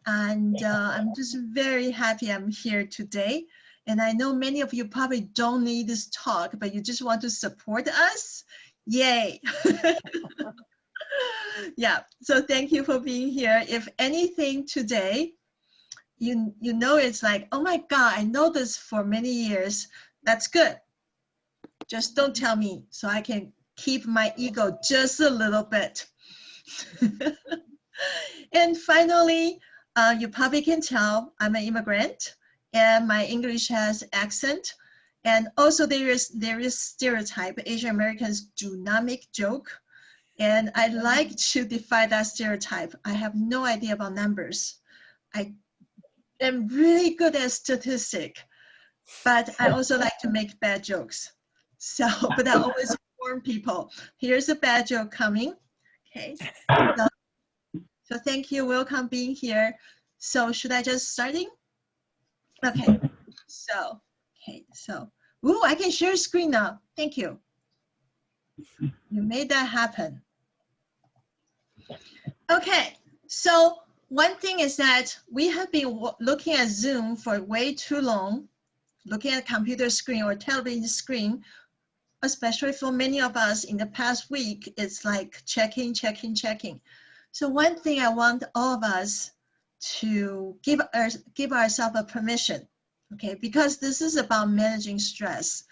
And I'm just very happy I'm here today. And I know many of you probably don't need this talk, but you just want to support us. Yay. Yeah, so thank you for being here. If anything today, you know it's like, oh my God, I know this for many years. That's good. Just don't tell me so I can keep my ego just a little bit. And finally, you probably can tell I'm an immigrant and my English has accent. And also there is stereotype. Asian Americans do not make joke. And I like to defy that stereotype. I have no idea about numbers. I am really good at statistics, but I also like to make bad jokes. So, but I always warn people, here's a bad joke coming. Okay. So thank you, welcome being here. So should I just starting? Okay, so, ooh, I can share screen now. Thank you. You made that happen. Okay, so one thing is that we have been looking at Zoom for way too long, looking at computer screen or television screen, especially for many of us in the past week, it's like checking. So one thing I want all of us to give ourselves a permission, okay? Because this is about managing stress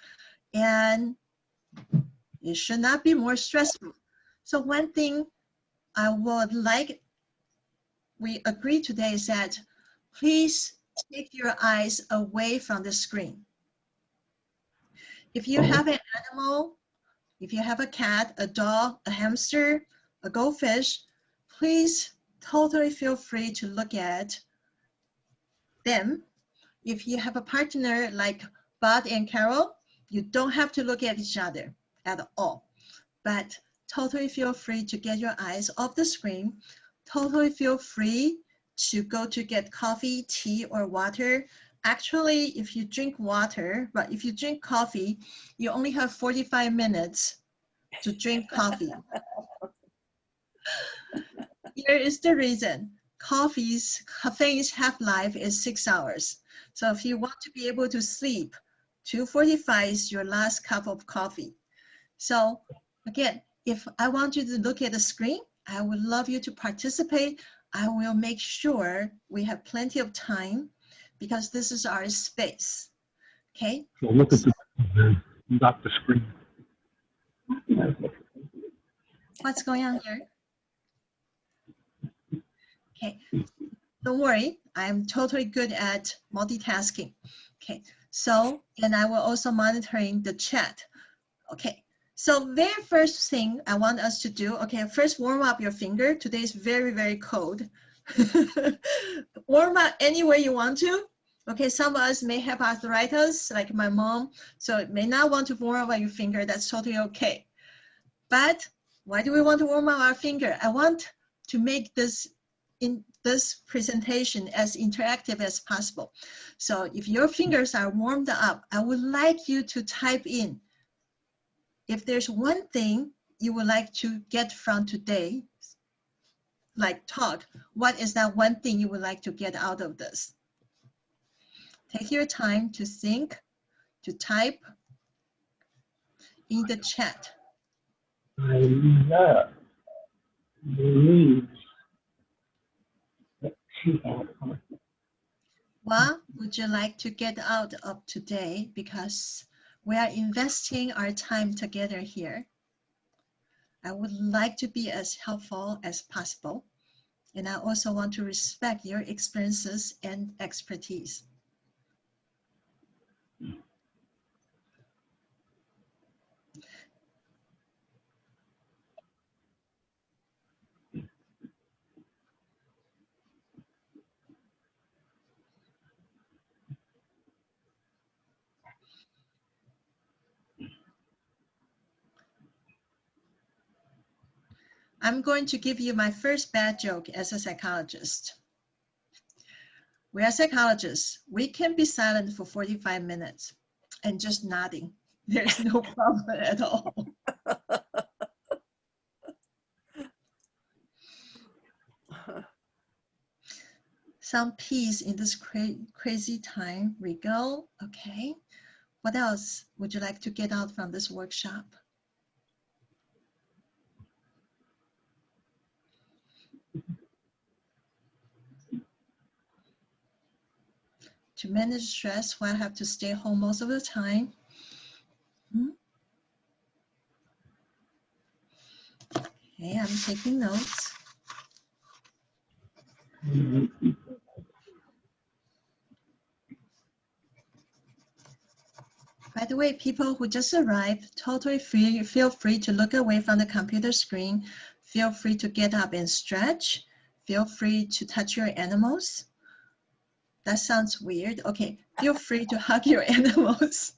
and it should not be more stressful. So one thing I would like, we agree today is that please take your eyes away from the screen. If you have an animal, if you have a cat, a dog, a hamster, a goldfish, please totally feel free to look at them. If you have a partner like Bud and Carol, you don't have to look at each other at all. But totally feel free to get your eyes off the screen. Totally feel free to go to get coffee, tea, or water. Actually, if you drink water, but if you drink coffee, you only have 45 minutes to drink coffee. Here is the reason. Caffeine's half-life is 6 hours. So if you want to be able to sleep, 2:45 is your last cup of coffee. So again, if I want you to look at the screen, I would love you to participate. I will make sure we have plenty of time because this is our space, okay? So look at the not the screen. What's going on here? Okay, don't worry, I'm totally good at multitasking. Okay, so, and I will also monitoring the chat. Okay, so very first thing I want us to do, okay, first warm up your finger. Today is very, very cold. Warm up any way you want to. Okay, some of us may have arthritis, like my mom, so it may not want to warm up your finger. That's totally okay. But why do we want to warm up our finger? I want to make this presentation as interactive as possible. So if your fingers are warmed up, I would like you to type in if there's one thing you would like to get from today, like talk, what is that one thing you would like to get out of this? Take your time to think, to type in the chat. I love the leaves that she had on. What would you like to get out of today? Because we are investing our time together here. I would like to be as helpful as possible. And I also want to respect your experiences and expertise. I'm going to give you my first bad joke as a psychologist. We are psychologists. We can be silent for 45 minutes and just nodding. There's no problem at all. some peace in this crazy time. We go. Okay. What else would you like to get out from this workshop? To manage stress while I have to stay home most of the time. Okay, I'm taking notes. By the way, people who just arrived, totally free, feel free to look away from the computer screen. Feel free to get up and stretch. Feel free to touch your animals. That sounds weird. Okay, feel free to hug your animals.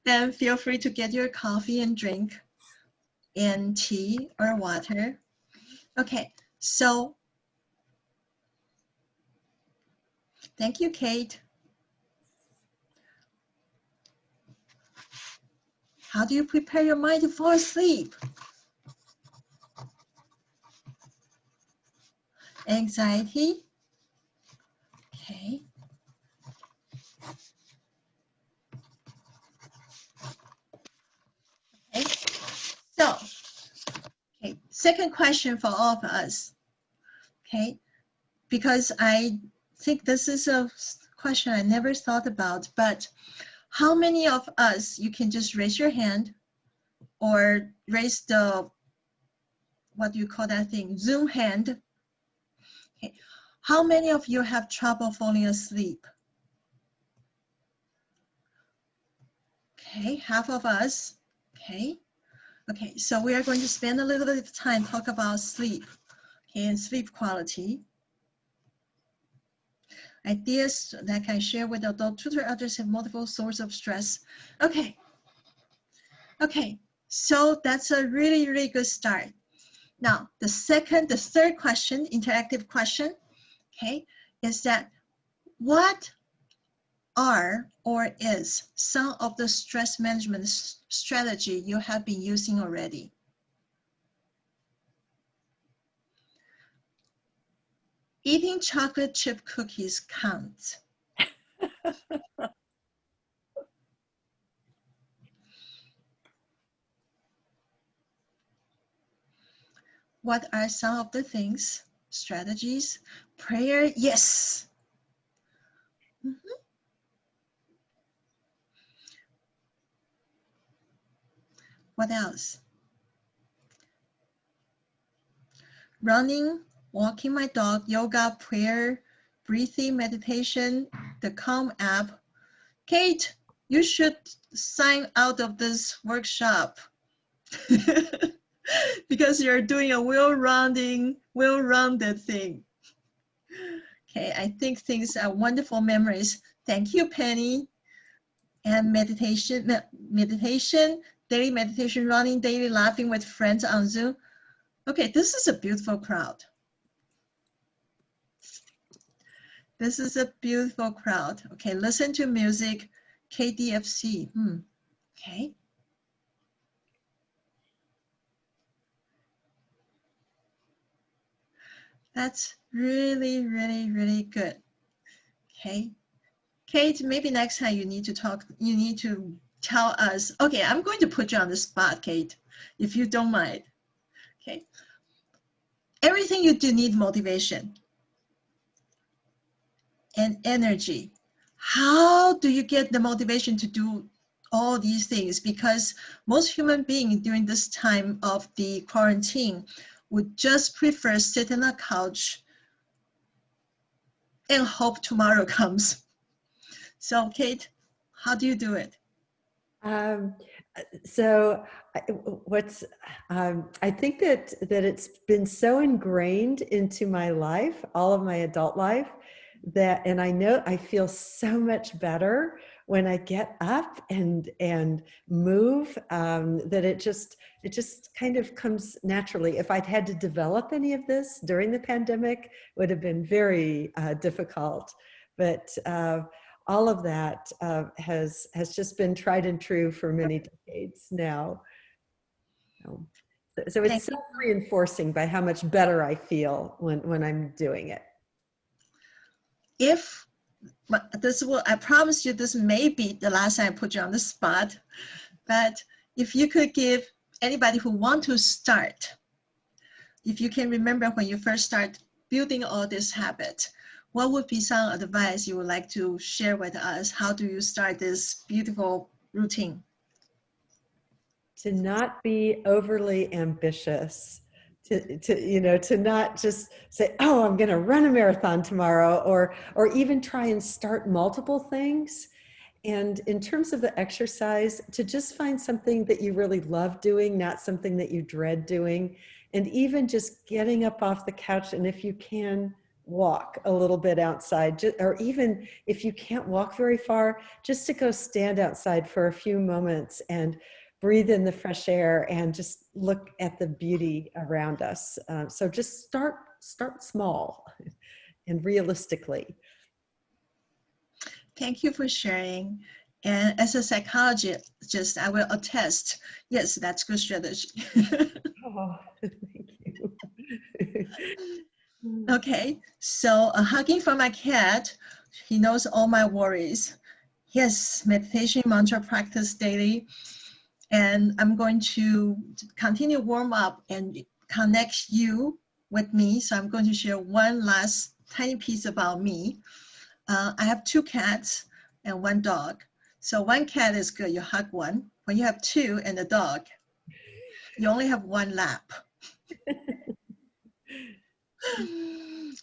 Then feel free to get your coffee and drink and tea or water. Okay, so thank you, Kate. How do you prepare your mind to fall asleep? Anxiety. Okay. Okay. So, okay, second question for all of us. Okay, because I think this is a question I never thought about, but how many of us, you can just raise your hand or raise the, what do you call that thing, Zoom hand. Okay. How many of you have trouble falling asleep? Okay, half of us. Okay. Okay, so we are going to spend a little bit of time talk about sleep, okay, and sleep quality. Ideas that can share with adult tutor others have multiple sources of stress. Okay. Okay, so that's a really, really good start. Now, the third question, interactive question, okay, is that what are or is some of the stress management strategy you have been using already? Eating chocolate chip cookies counts. What are some of the things, strategies? Prayer, yes. What else? Running, walking my dog, yoga, prayer, breathing, meditation, the Calm app. Kate, you should sign out of this workshop because you're doing a well-rounded thing. Okay, I think things are wonderful memories. Thank you, Penny. And meditation, daily meditation, running, daily laughing with friends on Zoom. Okay, this is a beautiful crowd. This is a beautiful crowd. Okay, listen to music, KDFC. Okay. That's really, really, really good. Okay. Kate, maybe next time you need to tell us. Okay, I'm going to put you on the spot, Kate, if you don't mind. Okay. Everything you do need motivation and energy. How do you get the motivation to do all these things? Because most human beings during this time of the quarantine would just prefer sit on a couch and hope tomorrow comes. So Kate, how do you do it? So I think that it's been so ingrained into my life, all of my adult life, and I know I feel so much better when I get up and move, that it just kind of comes naturally. If I'd had to develop any of this during the pandemic, it would have been very difficult. But all of that has just been tried and true for many decades now. So it's Thank you. self-reinforcing by how much better I feel when I'm doing it. If this will, I promise you, this may be the last time I put you on the spot, but if you could give anybody who want to start, if you can remember when you first start building all this habit, what would be some advice you would like to share with us? How do you start this beautiful routine? To not be overly ambitious, to not just say, oh, I'm going to run a marathon tomorrow, or even try and start multiple things. And in terms of the exercise, to just find something that you really love doing, not something that you dread doing. And even just getting up off the couch, and if you can, walk a little bit outside, or even if you can't walk very far, just to go stand outside for a few moments and breathe in the fresh air and just look at the beauty around us. So just start small and realistically. Thank you for sharing. And as a psychologist, I will attest, yes, that's good strategy. Oh, thank you. Okay, so a hugging from my cat. He knows all my worries. Yes, meditation mantra practice daily. And I'm going to continue warm up and connect you with me. So I'm going to share one last tiny piece about me. I have 2 cats and 1 dog. So 1 cat is good, you hug one. When you have 2 and a dog, you only have 1 lap.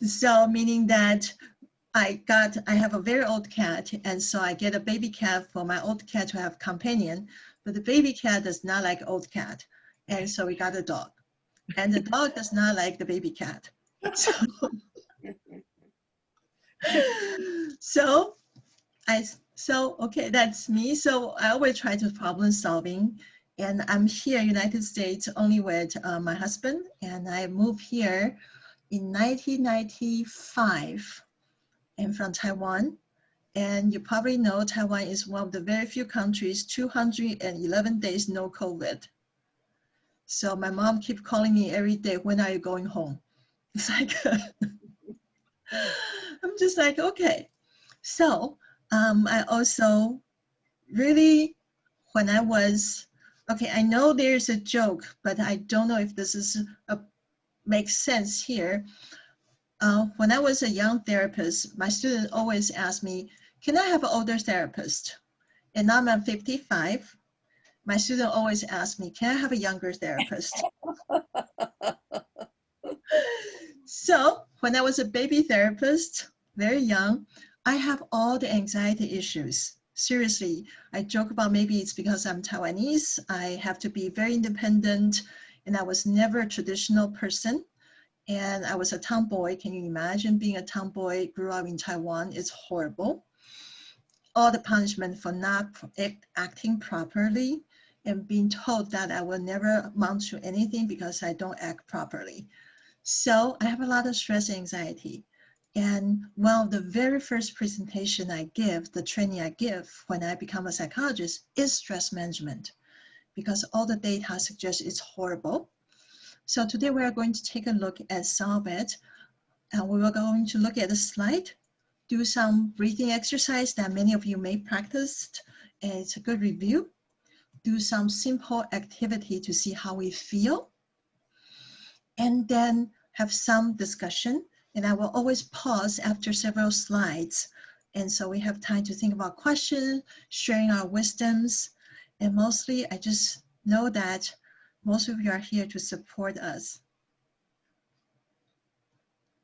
So meaning that I have a very old cat, and so I get a baby cat for my old cat to have companion, but the baby cat does not like old cat, and so we got a dog, and the dog does not like the baby cat. So okay, that's me. So I always try to problem solving, and I'm here in the United States only with my husband, and I moved here in 1995. I'm from Taiwan, and you probably know Taiwan is one of the very few countries, 211 days no COVID. So my mom keeps calling me every day, when are you going home? It's like, I'm just like, okay. So I also really, when I was, okay, I know there's a joke, but I don't know if this is makes sense here. When I was a young therapist, my student always asked me, can I have an older therapist? And now I'm 55. My student always asks me, can I have a younger therapist? So when I was a baby therapist, very young, I have all the anxiety issues. Seriously, I joke about maybe it's because I'm Taiwanese. I have to be very independent, and I was never a traditional person. And I was a tomboy. Can you imagine being a tomboy, grew up in Taiwan? It's horrible. All the punishment for not acting properly and being told that I will never amount to anything because I don't act properly. So I have a lot of stress and anxiety. And one of the very first presentation I give, the training I give when I become a psychologist, is stress management, because all the data suggests it's horrible. So today we are going to take a look at some of it. And we are going to look at the slide, do some breathing exercise that many of you may practice, and it's a good review. Do some simple activity to see how we feel, and then have some discussion. And I will always pause after several slides. And so we have time to think about questions, sharing our wisdoms. And mostly, I just know that most of you are here to support us.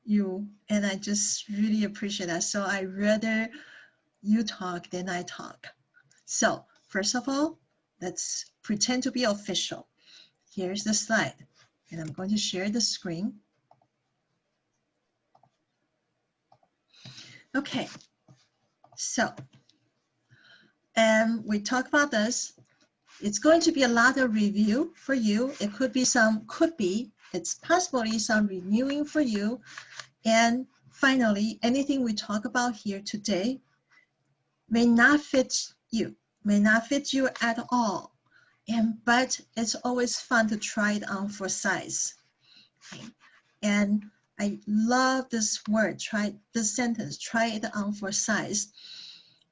And I just really appreciate that. So I rather you talk than I talk. So first of all, let's pretend to be official. Here's the slide, and I'm going to share the screen. Okay, so, and we talk about this. It's going to be a lot of review for you. It it's possibly some renewing for you. And finally, anything we talk about here today may not fit you at all. But it's always fun to try it on for size. Okay. And I love this word, this sentence, try it on for size,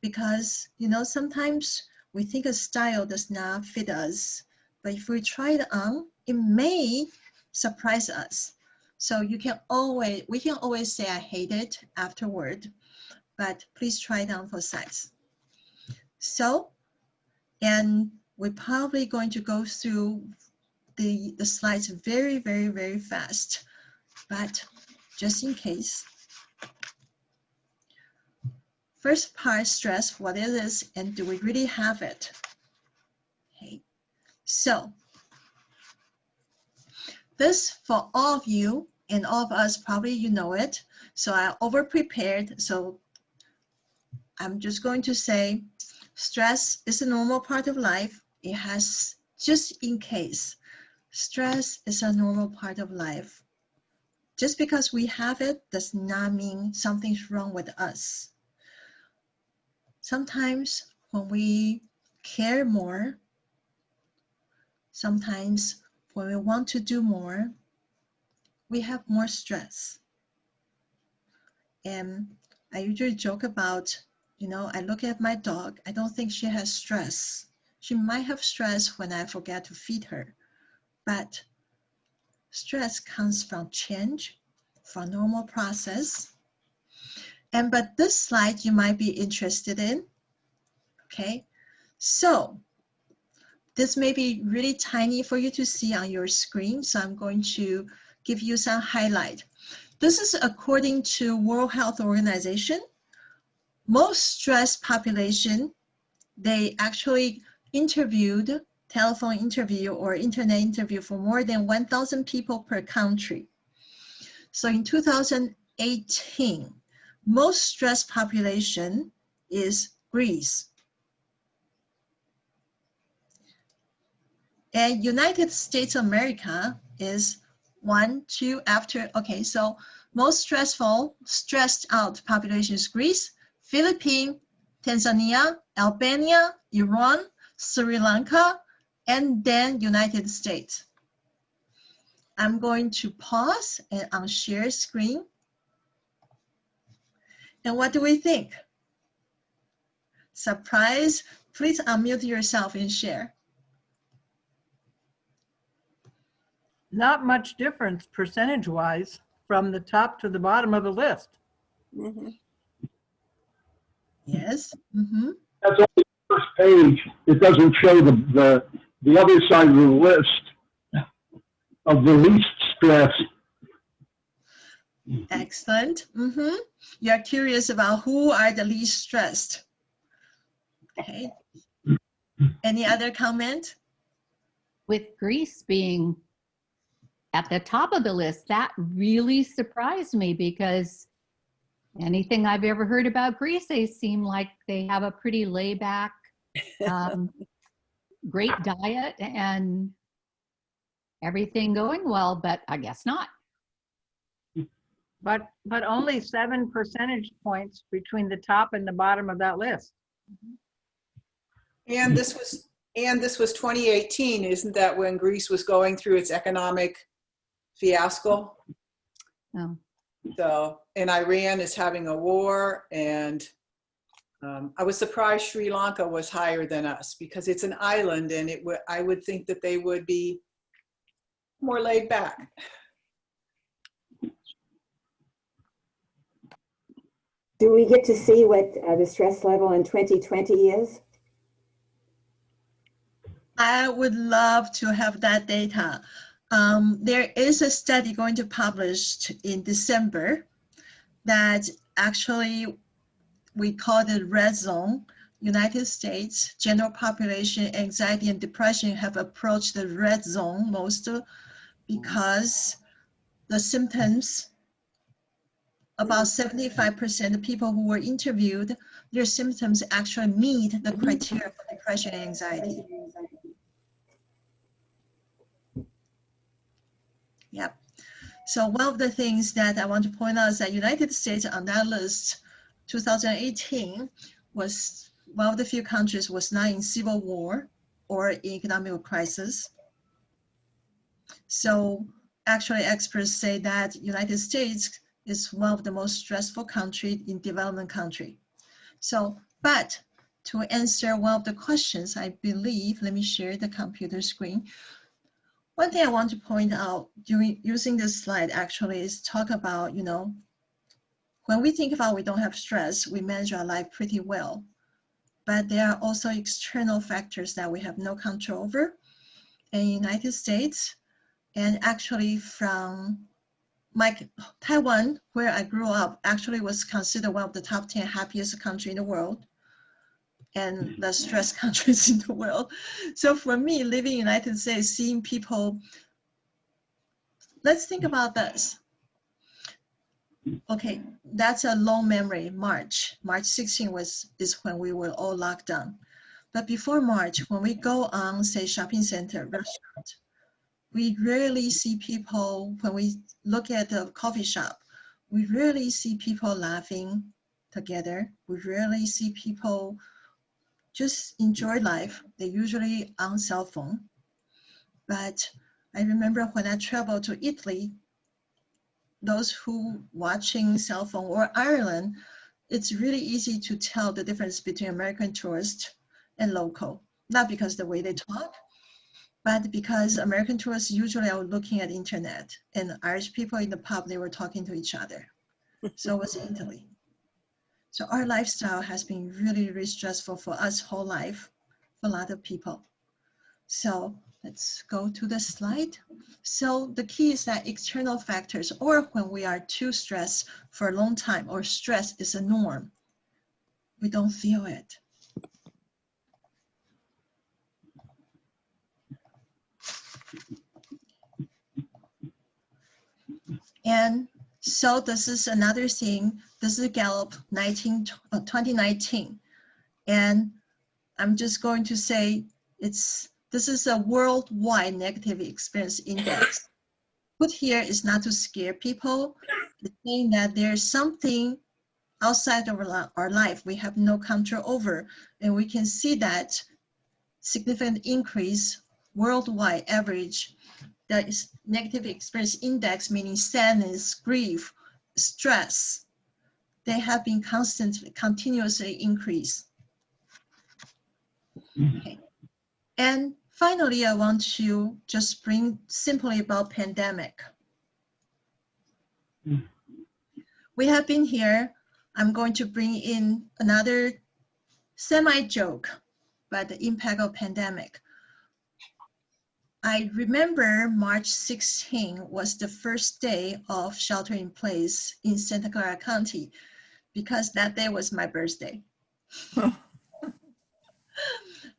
because sometimes we think a style does not fit us, but if we try it on, it may surprise us. So we can always say I hate it afterward, but please try it on for size. So, and we're probably going to go through the slides very, very, very fast, but just in case. First part, stress, what it is, and do we really have it? Okay, so this for all of you and all of us, probably you know it. So I over-prepared, so I'm just going to say stress is a normal part of life. It has, just in case, stress is a normal part of life. Just because we have it does not mean something's wrong with us. Sometimes when we care more, sometimes when we want to do more, we have more stress. And I usually joke about, I look at my dog, I don't think she has stress. She might have stress when I forget to feed her, but stress comes from change, from normal process. But this slide you might be interested in, okay? So this may be really tiny for you to see on your screen, so I'm going to give you some highlight. This is according to World Health Organization. Most stressed population, they actually interviewed, telephone interview or internet interview for more than 1,000 people per country. So in 2018, most stressed population is Greece. And United States of America is 1, 2 after, okay, so most stressed out population is Greece, Philippines, Tanzania, Albania, Iran, Sri Lanka, and then United States. I'm going to pause and unshare screen. And what do we think? Surprise? Please unmute yourself and share. Not much difference percentage-wise from the top to the bottom of the list. Mm-hmm. Yes. Mm-hmm. That's only the first page. It doesn't show the other side of the list of the least stress. Excellent. Mm-hmm. You're curious about who are the least stressed. Okay. Any other comment? With Greece being at the top of the list, that really surprised me, because anything I've ever heard about Greece, they seem like they have a pretty laid back, great diet and everything going well, but I guess not. But only 7 percentage points between the top and the bottom of that list. And this was 2018, isn't that when Greece was going through its economic fiasco? Oh. So, and Iran is having a war, and I was surprised Sri Lanka was higher than us, because it's an island, and I would think that they would be more laid back. Do we get to see what the stress level in 2020 is? I would love to have that data. There is a study going to be published in December that actually we call it red zone. United States general population anxiety and depression have approached the red zone most, because the symptoms, about 75% of people who were interviewed, their symptoms actually meet the criteria for depression and anxiety. Yep. So one of the things that I want to point out is that United States on that list, 2018, was one of the few countries was not in civil war. or economic crisis. So actually experts say that United States is one of the most stressful country in development country. So, but to answer one of the questions, I believe, let me share the computer screen. One thing I want to point out using this slide actually is talk about, when we think about we don't have stress, we manage our life pretty well. But there are also external factors that we have no control over. In the United States, and actually from Taiwan, where I grew up, actually was considered one of the top 10 happiest country in the world and the stress countries in the world. So for me, living in the United States, seeing people, let's think about this. Okay, that's a long memory. March 16 is when we were all locked down. But before March, when we go on, say, shopping center, restaurant, we rarely see people, when we look at the coffee shop, we rarely see people laughing together. We rarely see people just enjoy life. They're usually on cell phone. But I remember when I traveled to Italy, those who watching cell phone, or Ireland, it's really easy to tell the difference between American tourist and local. Not because the way they talk, but because American tourists usually are looking at internet, and Irish people in the pub, they were talking to each other. So it was Italy. So our lifestyle has been really, really stressful for us whole life, for a lot of people. So let's go to the slide. So the key is that external factors, or when we are too stressed for a long time, or stress is a norm, we don't feel it. And so this is another thing. This is Gallup 2019. And I'm just going to say this is a worldwide negative experience index. Put here is not to scare people. It's saying that there's something outside of our life we have no control over. And we can see that significant increase worldwide average. That is negative experience index, meaning sadness, grief, stress. They have been continuously increased. Okay. And finally, I want to just bring simply about pandemic. We have been here. I'm going to bring in another semi-joke, but the impact of pandemic. I remember March 16 was the first day of shelter in place in Santa Clara County because that day was my birthday.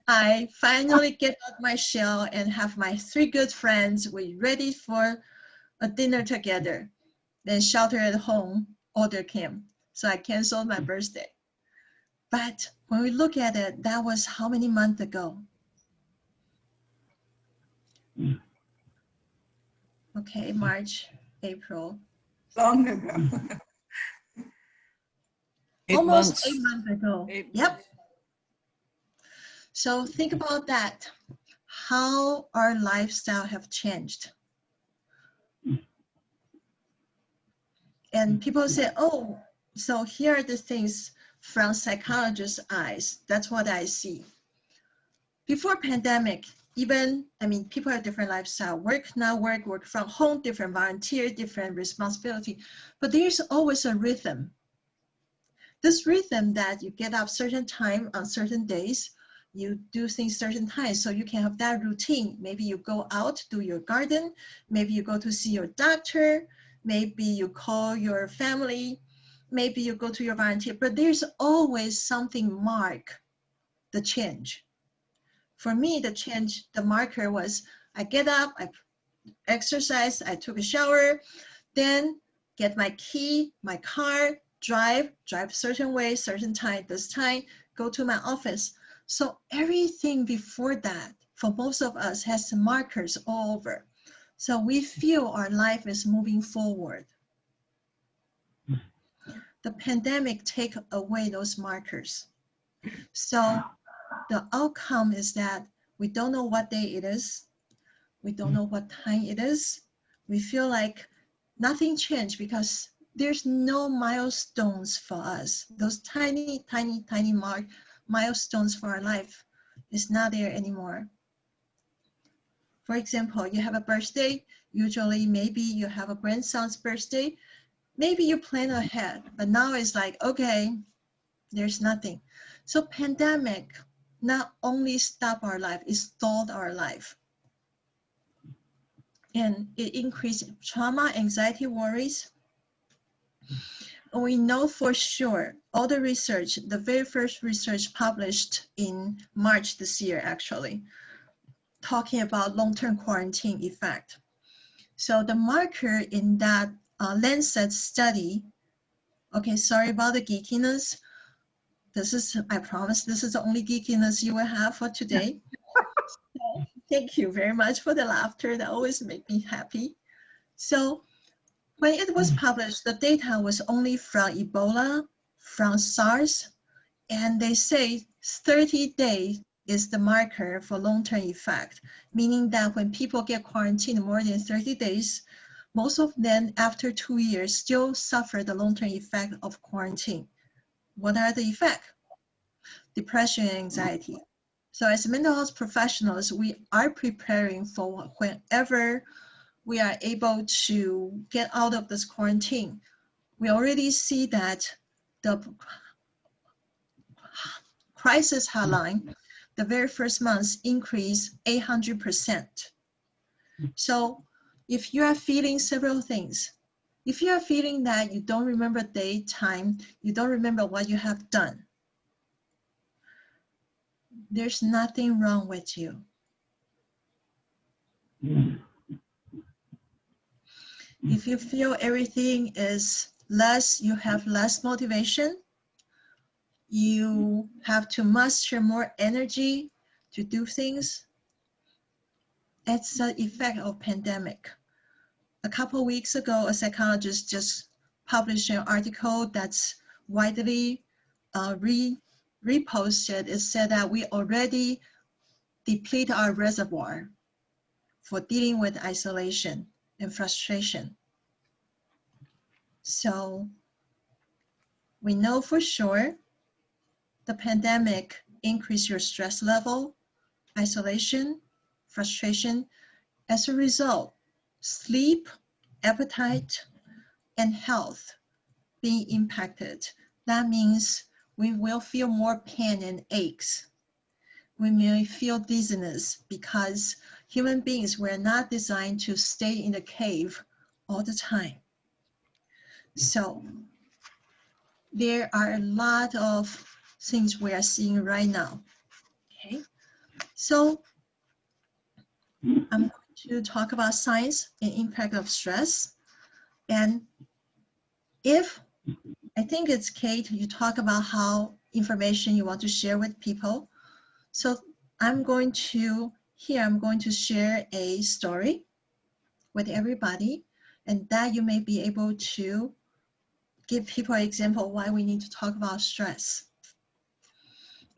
I finally get out my shell and have my 3 good friends. We ready for a dinner together. Then shelter at home order came. So I canceled my birthday. But when we look at it, that was how many months ago? Okay, March, April. Long ago. Almost 8 months ago. 8 Yep. months. So think about that, how our lifestyle have changed. And people say, oh, so here are the things from psychologist's eyes. That's what I see. Before pandemic, people have different lifestyle, work from home, different volunteer, different responsibility, but there's always a rhythm. This rhythm that you get up certain time on certain days, you do things certain times, so you can have that routine. Maybe you go out, do your garden, maybe you go to see your doctor, maybe you call your family, maybe you go to your volunteer, but there's always something mark the change. For me, the marker was I get up, I exercise, I took a shower, then get my key, my car, drive certain way, certain time, this time, go to my office. So everything before that, for most of us, has markers all over. So we feel our life is moving forward. The pandemic take away those markers. So the outcome is that We don't know what day it is. We don't know what time it is. We feel like nothing changed because there's no milestones for us. Those tiny, tiny, tiny milestones for our life is not there anymore. For example, you have a birthday. Usually, maybe you have a grandson's birthday. Maybe you plan ahead, but now it's like, okay, there's nothing. So pandemic not only stopped our life, it stalled our life. And it increased trauma, anxiety, worries. And we know for sure, all the research, the very first research published in March this year, actually, talking about long-term quarantine effect. So the marker in that Lancet study, okay, sorry about the geekiness. This is, I promise, this is the only geekiness you will have for today. So, thank you very much for the laughter. That always makes me happy. So when it was published, the data was only from Ebola, from SARS, and they say 30 days is the marker for long-term effect, meaning that when people get quarantined more than 30 days, most of them after 2 years still suffer the long-term effect of quarantine. What are the effects? Depression and anxiety. So as mental health professionals, we are preparing for whenever we are able to get out of this quarantine. We already see that the crisis hotline, the very first month increased 800%. So if you are feeling several things, if you are feeling that you don't remember day, time, you don't remember what you have done, there's nothing wrong with you. If you feel everything is less, you have less motivation, you have to muster more energy to do things, it's the effect of pandemic. A couple of weeks ago, a psychologist just published an article that's widely reposted. It said that we already deplete our reservoir for dealing with isolation and frustration. So we know for sure the pandemic increased your stress level, isolation, frustration. As a result, sleep, appetite, and health being impacted. That means we will feel more pain and aches. We may feel dizziness because human beings were not designed to stay in a cave all the time. So there are a lot of things we are seeing right now. Okay, so I'm going to talk about science and impact of stress. And if I think it's Kate, you talk about how information you want to share with people. So I'm going to share a story with everybody, and that you may be able to give people an example why we need to talk about stress.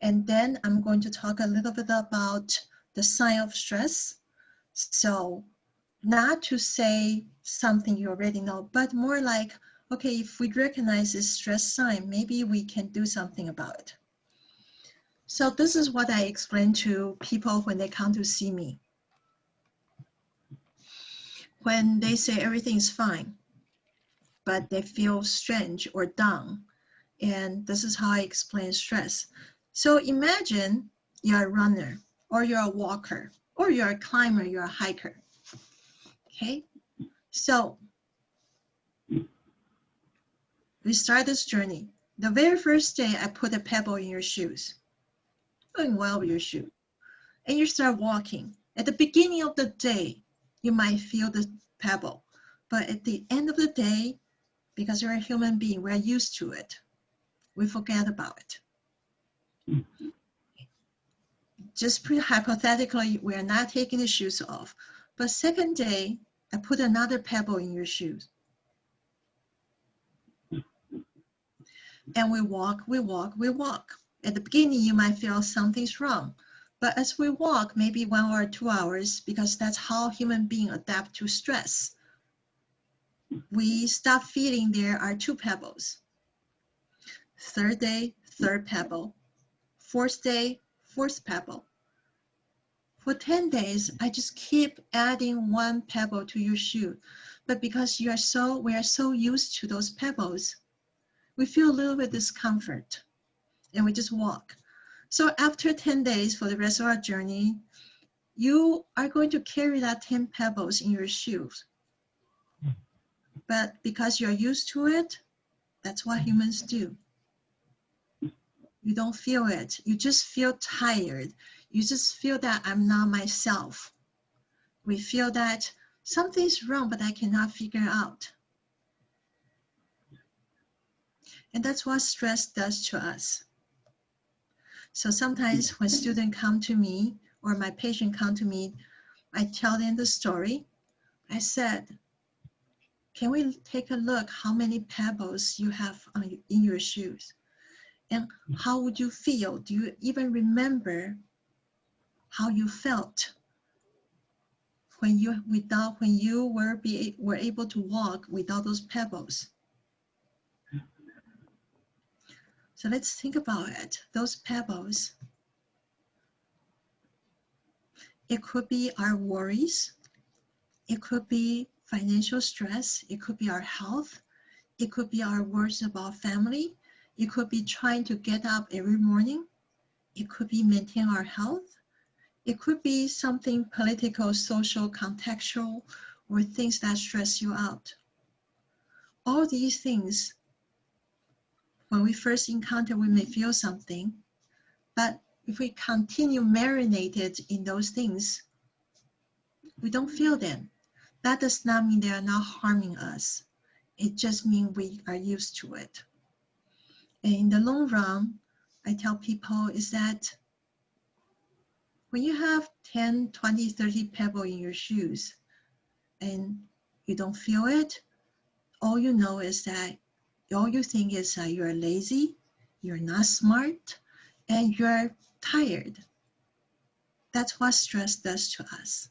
And then I'm going to talk a little bit about the sign of stress. So not to say something you already know, but more like, okay, if we recognize this stress sign, maybe we can do something about it. So this is what I explain to people when they come to see me. When they say everything is fine, but they feel strange or down, and this is how I explain stress. So imagine you're a runner, or you're a walker, or you're a climber, you're a hiker. Okay, so we start this journey. The very first day, I put a pebble in your shoes, going well with your shoe, and you start walking. At the beginning of the day, you might feel the pebble, but at the end of the day, because you're a human being, we're used to it. We forget about it. Just hypothetically, we're not taking the shoes off. But second day, I put another pebble in your shoes. And we walk, we walk, we walk. At the beginning, you might feel something's wrong. But as we walk, maybe 1 or 2 hours, because that's how human beings adapt to stress, we stop feeling there are 2 pebbles. Third day, 3rd pebble. 4th day, 4th pebble. For 10 days, I just keep adding 1 pebble to your shoe. But because we are so used to those pebbles, we feel a little bit discomfort and we just walk. So after 10 days for the rest of our journey, you are going to carry that 10 pebbles in your shoes. But because you're used to it, that's what humans do. You don't feel it. You just feel tired. You just feel that I'm not myself. We feel that something's wrong, but I cannot figure out. And that's what stress does to us. So sometimes when students come to me or my patient come to me, I tell them the story. I said, can we take a look how many pebbles you have in your shoes? And how would you feel? Do you even remember how you felt when you were able to walk without those pebbles? So let's think about it. Those pebbles, it could be our worries, it could be financial stress, it could be our health, it could be our worries about family, it could be trying to get up every morning, it could be maintain our health, it could be something political, social, contextual, or things that stress you out. All these things, when we first encounter, we may feel something, but if we continue marinated in those things, we don't feel them. That does not mean they are not harming us. It just means we are used to it. And in the long run, I tell people is that when you have 10, 20, 30 pebbles in your shoes and you don't feel it, all you know is that all you think is that you're lazy, you're not smart, and you're tired. That's what stress does to us.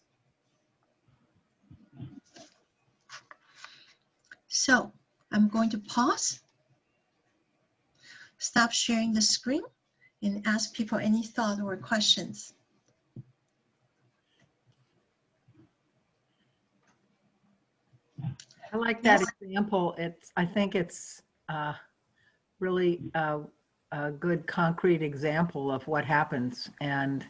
So I'm going to pause, stop sharing the screen, and ask people any thought or questions. I like that Yes. example. I think it's really a good concrete example of what happens. And,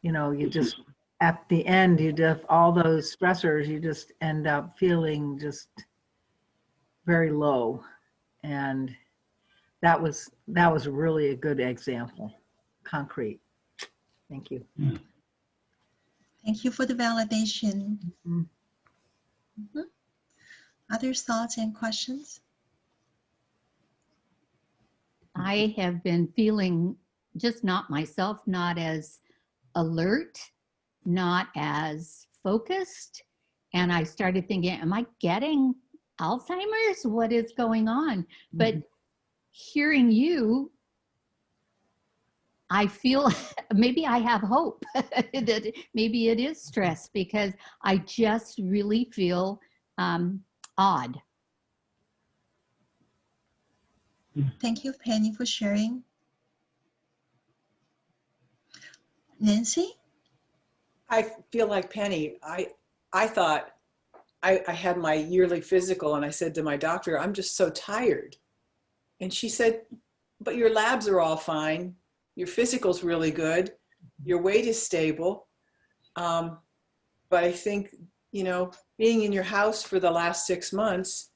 you know, you just, at the end, you just, all those stressors, you just end up feeling just very low. And that was really a good example, concrete. Thank you. Thank you for the validation. Mhm. Mm-hmm. Other thoughts and questions? I have been feeling just not myself, not as alert, not as focused. And I started thinking, am I getting Alzheimer's? What is going on? But hearing you, I feel maybe I have hope that maybe it is stress, because I just really feel odd. Thank you, Penny, for sharing. Nancy? I feel like Penny. I thought I had my yearly physical and I said to my doctor, I'm just so tired. And she said, but your labs are all fine. Your physical's really good. Your weight is stable. But I think, you know, being in your house for the last 6 months,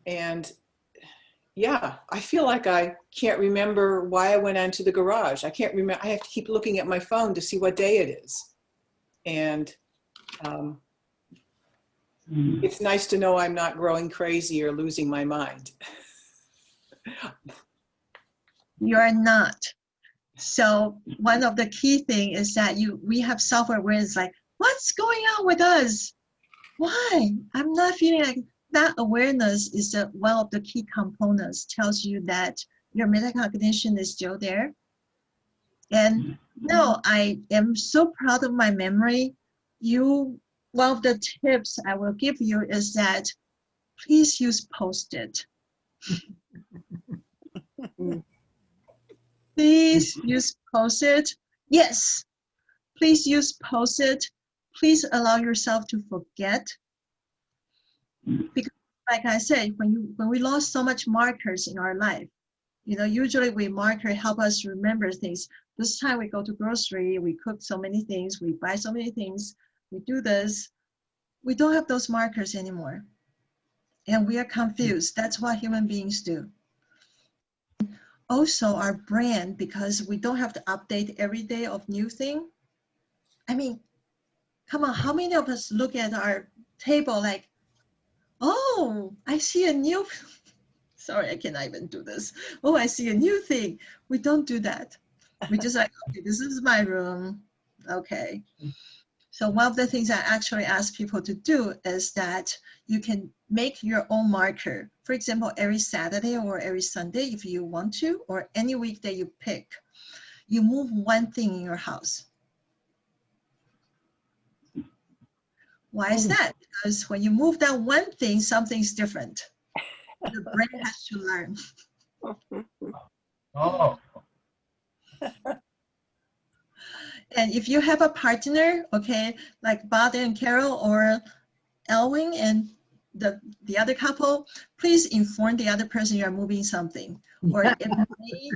and yeah, I feel like I can't remember why I went into the garage. I can't remember. I have to keep looking at my phone to see what day it is. And it's nice to know I'm not growing crazy or losing my mind. You are not. So one of the key things is that we have software where it's like, what's going on with us? Why? I'm not feeling like that. Awareness is one of the key components, tells you that your metacognition is still there. And no, I am so proud of my memory. One of the tips I will give you is that please use Post-it. Please use Post-it. Yes, please use Post-it. Please allow yourself to forget. Because like I said, when we lost so much markers in our life, usually we marker help us remember things. This time we go to grocery, we cook so many things, we buy so many things, we do this. We don't have those markers anymore. And we are confused. That's what human beings do. Also our brain, because we don't have to update every day of new thing. I mean, come on, how many of us look at our table like, oh, I see a new, sorry, I cannot even do this. Oh, I see a new thing. We don't do that. We just like, okay, this is my room. Okay. So one of the things I actually ask people to do is that you can make your own marker. For example, every Saturday or every Sunday, if you want to, or any weekday you pick, you move one thing in your house. Why is that? Because when you move that one thing, something's different. The brain has to learn. Oh. And if you have a partner, okay, like Bob and Carol or Elwin and the other couple, please inform the other person you're moving something. Or it may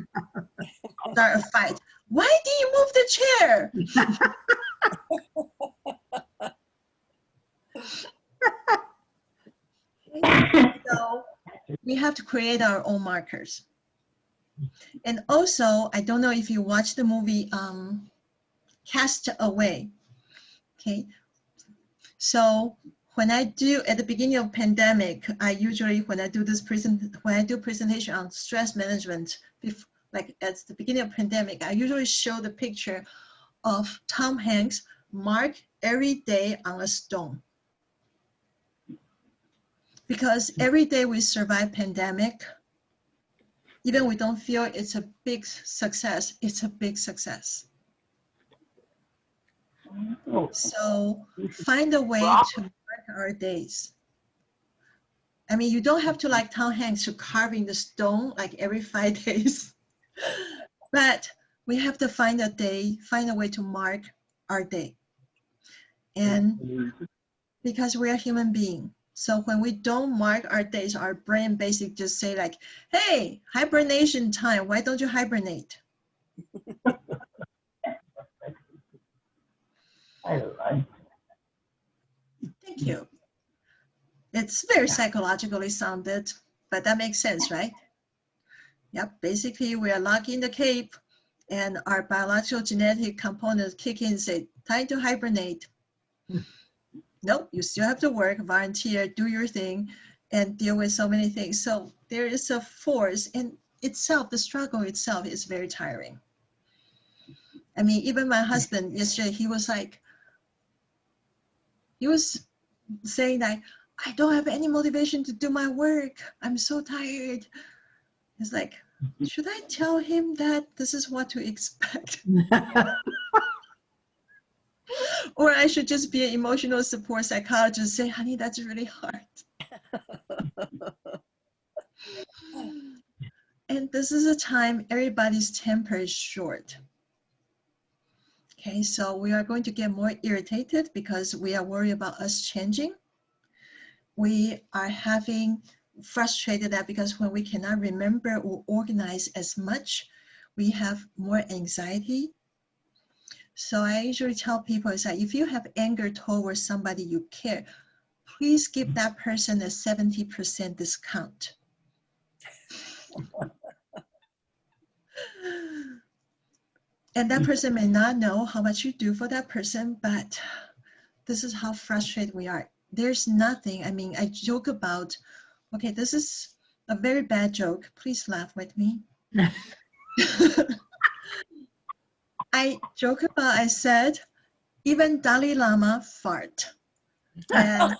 start a fight. Why did you move the chair? So we have to create our own markers. And also, I don't know if you watched the movie Cast Away. Okay, so when I do at the beginning of pandemic, I usually when I do presentation on stress management, like at the beginning of pandemic, I usually show the picture of Tom Hanks mark every day on a stone. Because every day we survive pandemic, even we don't feel it's a big success, it's a big success. So find a way to mark our days. I mean, you don't have to like Tom Hanks to carve in the stone like every 5 days, but we have to find a way to mark our day. And because we are human beings, so when we don't mark our days, our brain basically just say like, hey, hibernation time, why don't you hibernate? Thank you. It's very psychologically sounded, but that makes sense, right? Yep, basically we are locked in the cave and our biological genetic components kick in and say, time to hibernate. Nope, you still have to work, volunteer, do your thing, and deal with so many things. So there is a force in itself, the struggle itself is very tiring. I mean, even my husband yesterday, he was saying that, I don't have any motivation to do my work. I'm so tired. It's like, should I tell him that this is what to expect? Or I should just be an emotional support psychologist, say, honey, that's really hard. And this is a time everybody's temper is short. Okay, so we are going to get more irritated because we are worried about us changing. We are having frustrated that because when we cannot remember or organize as much, we have more anxiety. So I usually tell people is that if you have anger towards somebody you care, please give that person a 70% discount. And that person may not know how much you do for that person, but this is how frustrated we are. There's nothing, I mean, I joke about, okay, this is a very bad joke. Please laugh with me. I joke about, I said, even Dalai Lama fart. And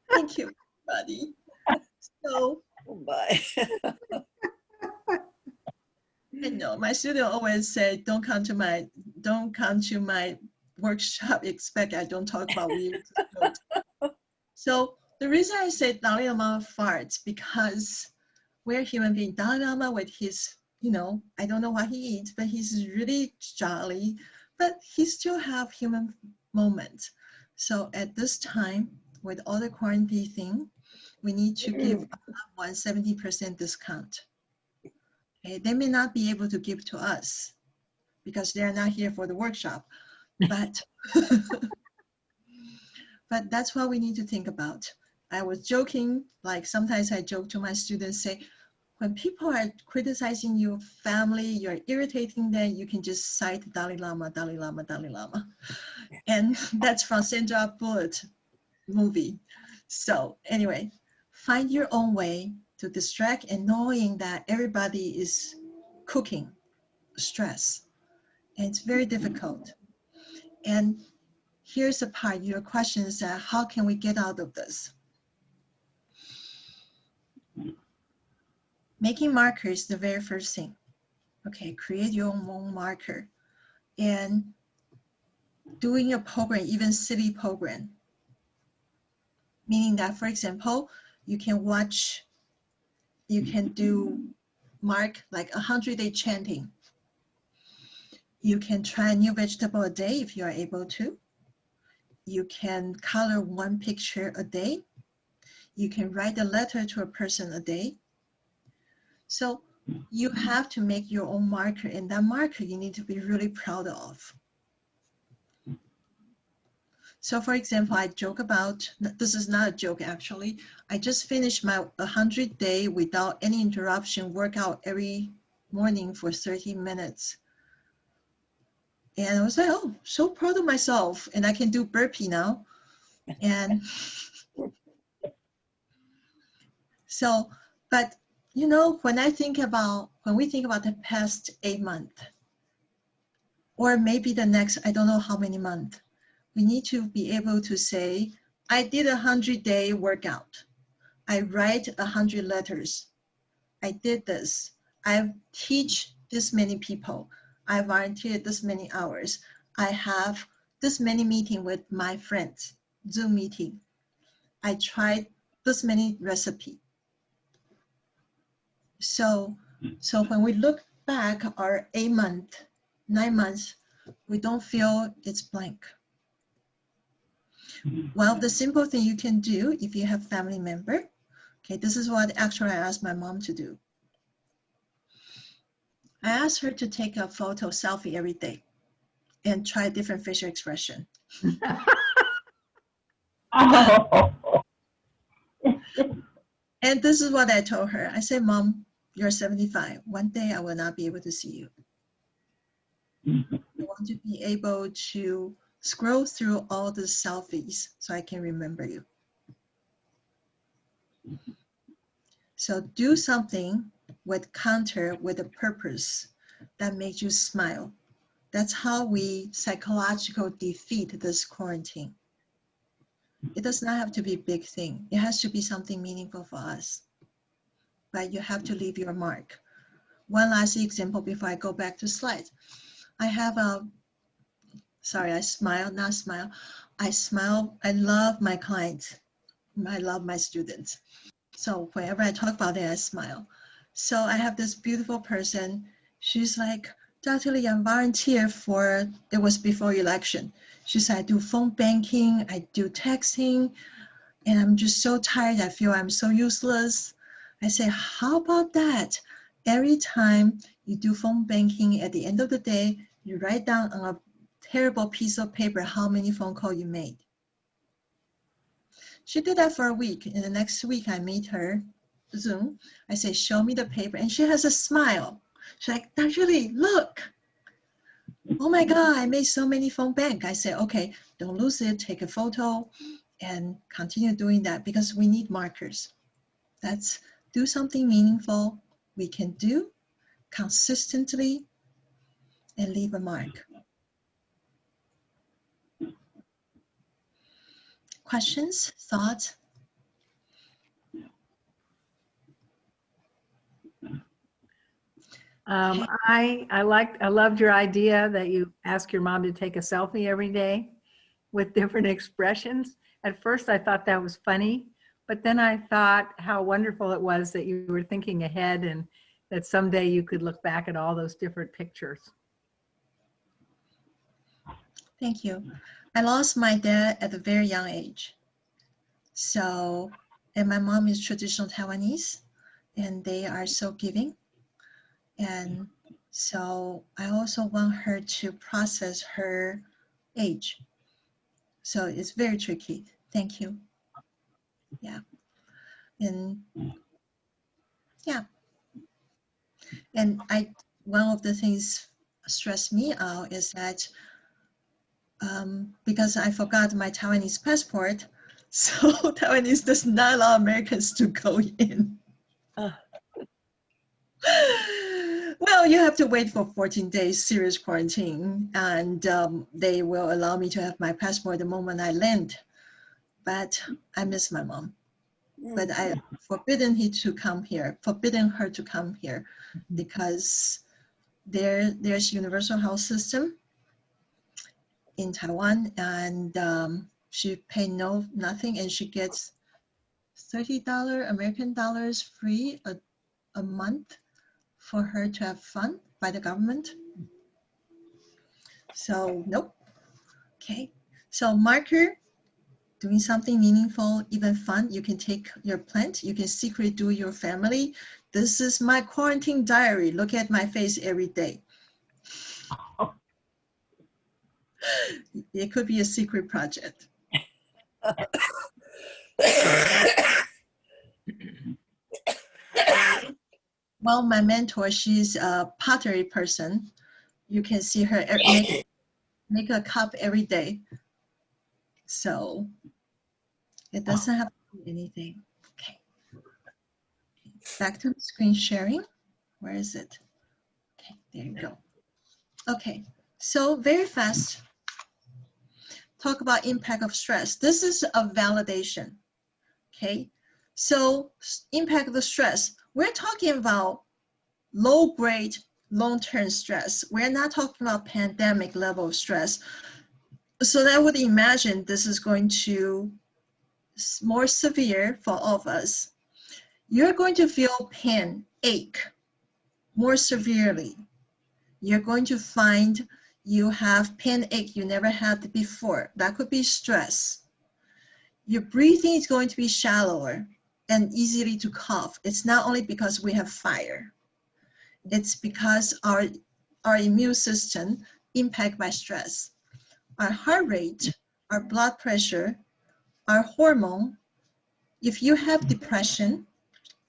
thank you, everybody. So Oh my. I know my student always say, don't come to my workshop, expect I don't talk about weird food. So the reason I say Dalai Lama farts, because we're human beings. Dalai Lama with his, I don't know what he eats, but he's really jolly, but he still have human moments. So at this time, with all the quarantine thing, we need to give one 70% discount. Okay? They may not be able to give to us because they're not here for the workshop, but but that's what we need to think about. I was joking, like sometimes I joke to my students, say, when people are criticizing your family, you're irritating them, you can just cite Dalai Lama, Dalai Lama, Dalai Lama. And that's from Sandra Bullock movie. So anyway, find your own way to distract, and knowing that everybody is cooking stress. And it's very difficult. And here's the part, your question is that how can we get out of this? Making markers, the very first thing. Okay, create your own marker. And doing a program, even silly program. Meaning that, for example, you can do mark like 100-day chanting. You can try a new vegetable a day if you are able to. You can color one picture a day. You can write a letter to a person a day. So you have to make your own marker, and that marker you need to be really proud of. So for example, I joke about, this is not a joke actually, I just finished my 100-day without any interruption workout every morning for 30 minutes. And I was like, oh, so proud of myself. And I can do burpee now. And so, but when we think about the past 8 months, or maybe the next, I don't know how many months, we need to be able to say, I did a 100-day workout. I write 100 letters. I did this. I teach this many people. I volunteered this many hours. I have this many meetings with my friends, Zoom meeting. I tried this many recipe. So when we look back our 8 months, 9 months, we don't feel it's blank. Well, the simple thing you can do if you have family member, okay, this is what actually I asked my mom to do. I asked her to take a photo selfie every day and try different facial expression. And this is what I told her. I said, Mom, you're 75. One day I will not be able to see you. I want to be able to scroll through all the selfies so I can remember you. So do something with a purpose that makes you smile. That's how we psychologically defeat this quarantine. It does not have to be a big thing. It has to be something meaningful for us. But you have to leave your mark. One last example before I go back to slides. I love my clients. I love my students. So whenever I talk about it, I smile. So I have this beautiful person. She's like, Dr. Lee, I'm volunteer it was before election. She said, I do phone banking, I do texting, and I'm just so tired. I feel I'm so useless. I say, how about that? Every time you do phone banking, at the end of the day, you write down on a terrible piece of paper how many phone calls you made. She did that for a week, and the next week I meet her, Zoom. I say, show me the paper, and she has a smile. She's like, Dr. Lee, look. Oh my God, I made so many phone bank. I say, okay, don't lose it, take a photo, and continue doing that because we need markers. Let's do something meaningful we can do consistently and leave a mark. Questions, thoughts? I loved your idea that you ask your mom to take a selfie every day with different expressions. At first, I thought that was funny, but then I thought how wonderful it was that you were thinking ahead and that someday you could look back at all those different pictures. Thank you. I lost my dad at a very young age. So, and my mom is traditional Taiwanese, and they are so giving. And so I also want her to process her age. So it's very tricky. Thank you. Yeah. And yeah. And one of the things stress me out is that because I forgot my Taiwanese passport, so Taiwanese does not allow Americans to go in. Well, you have to wait for 14 days serious quarantine, and they will allow me to have my passport the moment I land. But I miss my mom. But I forbidden her to come here because there's universal health system in Taiwan, and she pay nothing, and she gets $30 American dollars free a month for her to have fun by the government. So nope. Okay. So marker, doing something meaningful, even fun. You can take your plant. You can secretly do your family. This is my quarantine diary. Look at my face every day. It could be a secret project. Well, my mentor, she's a pottery person. You can see her make a cup every day. So it doesn't have to be anything. Okay. Back to the screen sharing. Where is it? Okay, there you go. Okay, so very fast. Talk about impact of stress. This is a validation. Okay, so impact of the stress. We're talking about low-grade, long-term stress. We're not talking about pandemic level of stress. So that would imagine this is going to more severe for all of us. You're going to feel pain, ache more severely. You're going to find you have pain, ache you never had before. That could be stress. Your breathing is going to be shallower and easily to cough. It's not only because we have fire. It's because our immune system impacted by stress. Our heart rate, our blood pressure, our hormone. If you have depression,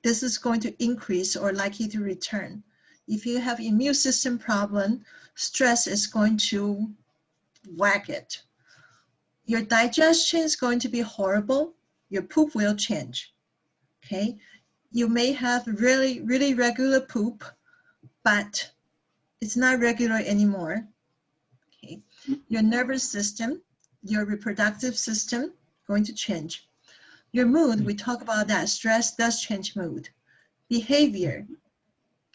this is going to increase or likely to return. If you have immune system problem, stress is going to whack it. Your digestion is going to be horrible. Your poop will change, okay? You may have really, really regular poop, but it's not regular anymore, okay? Your nervous system, your reproductive system, going to change. Your mood, we talk about that. Stress does change mood. Behavior,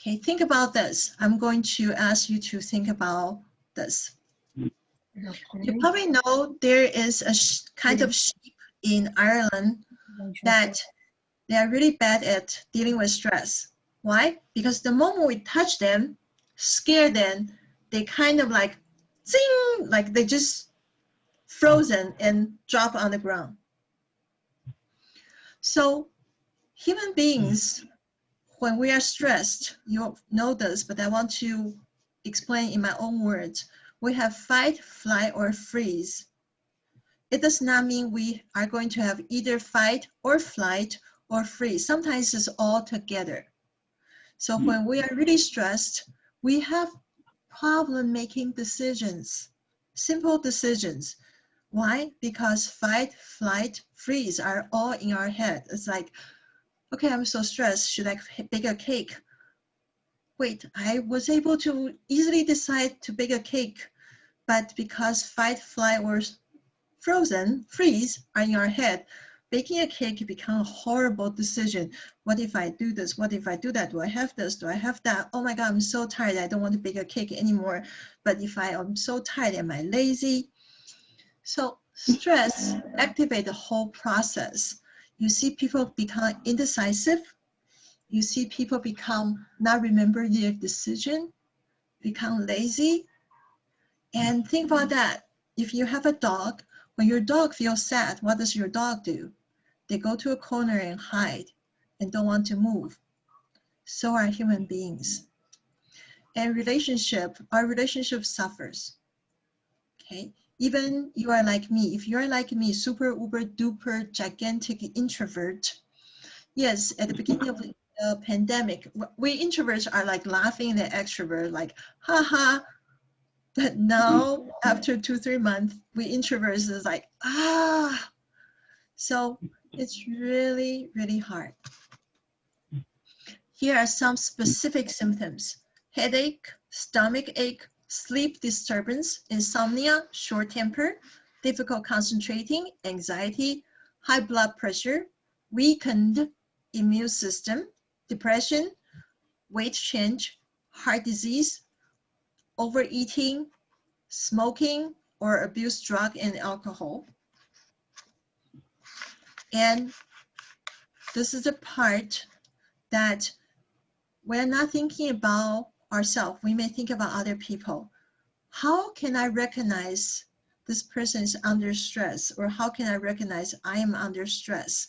okay, think about this. I'm going to ask you to think about this. You probably know there is a kind of sheep in Ireland that they are really bad at dealing with stress. Why? Because the moment we touch them, scare them, they kind of like, zing, like they just frozen and drop on the ground. So human beings, when we are stressed, you know this, but I want to explain in my own words. We have fight, flight, or freeze. It does not mean we are going to have either fight or flight or freeze. Sometimes it's all together. So when we are really stressed, we have problem making decisions, simple decisions. Why? Because fight, flight, freeze are all in our head. It's like, okay, I'm so stressed. Should I bake a cake? Wait, I was able to easily decide to bake a cake, but because fight, flight, or freeze are in our head, baking a cake become a horrible decision. What if I do this? What if I do that? Do I have this? Do I have that? Oh my God, I'm so tired. I don't want to bake a cake anymore. But if I am so tired, am I lazy? So stress activates the whole process. You see people become indecisive. You see people become not remember their decision, become lazy. And think about that. If you have a dog, when your dog feels sad, what does your dog do? They go to a corner and hide and don't want to move. So are human beings. And our relationship suffers. Okay. Even you are like me. If you are like me, super, uber, duper, gigantic introvert, yes, at the beginning of the pandemic, we introverts are like laughing at extrovert, like, haha. But now, after 2-3 months, we introverts is like, ah. So it's really, really hard. Here are some specific symptoms: headache, stomach ache, sleep disturbance, insomnia, short temper, difficult concentrating, anxiety, high blood pressure, weakened immune system, depression, weight change, heart disease, overeating, smoking or abuse drug and alcohol. And this is the part that we're not thinking about ourselves. We may think about other people. How can I recognize this person is under stress? Or how can I recognize I am under stress?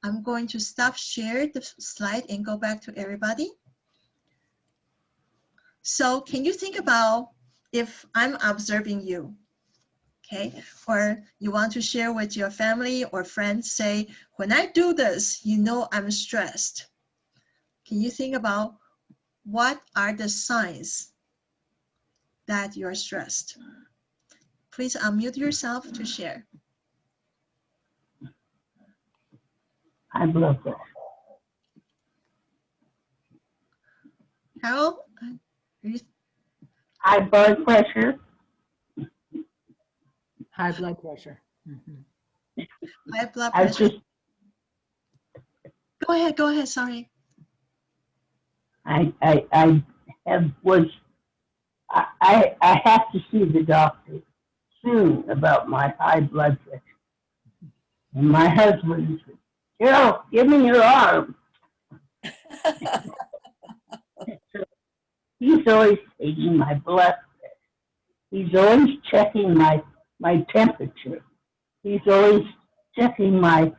I'm going to stop share the slide and go back to everybody. So can you think about if I'm observing you, okay? Or you want to share with your family or friends, say, when I do this, you know I'm stressed. Can you think about what are the signs that you're stressed? Please unmute yourself to share. High blood pressure. Carol? High blood pressure. High blood pressure. Mhm. High blood I pressure. just, Go ahead, sorry. I have to see the doctor soon about my high blood pressure. And my husband said, Carol, give me your arm. So he's always taking my blood pressure. He's always checking my temperature. He's always checking my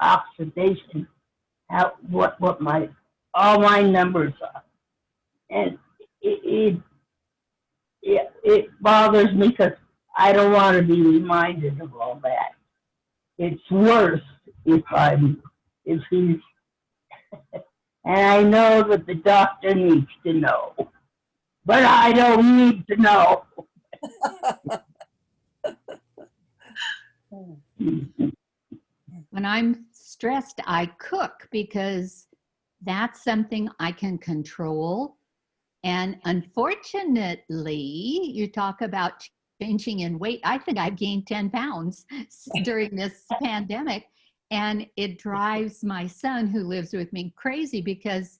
oxidation, what all my numbers are. And it bothers me because I don't want to be reminded of all that. It's worse if he's, and I know that the doctor needs to know, but I don't need to know. When I'm stressed, I cook because that's something I can control. And unfortunately, you talk about changing in weight. I think I've gained 10 pounds during this pandemic. And it drives my son, who lives with me, crazy because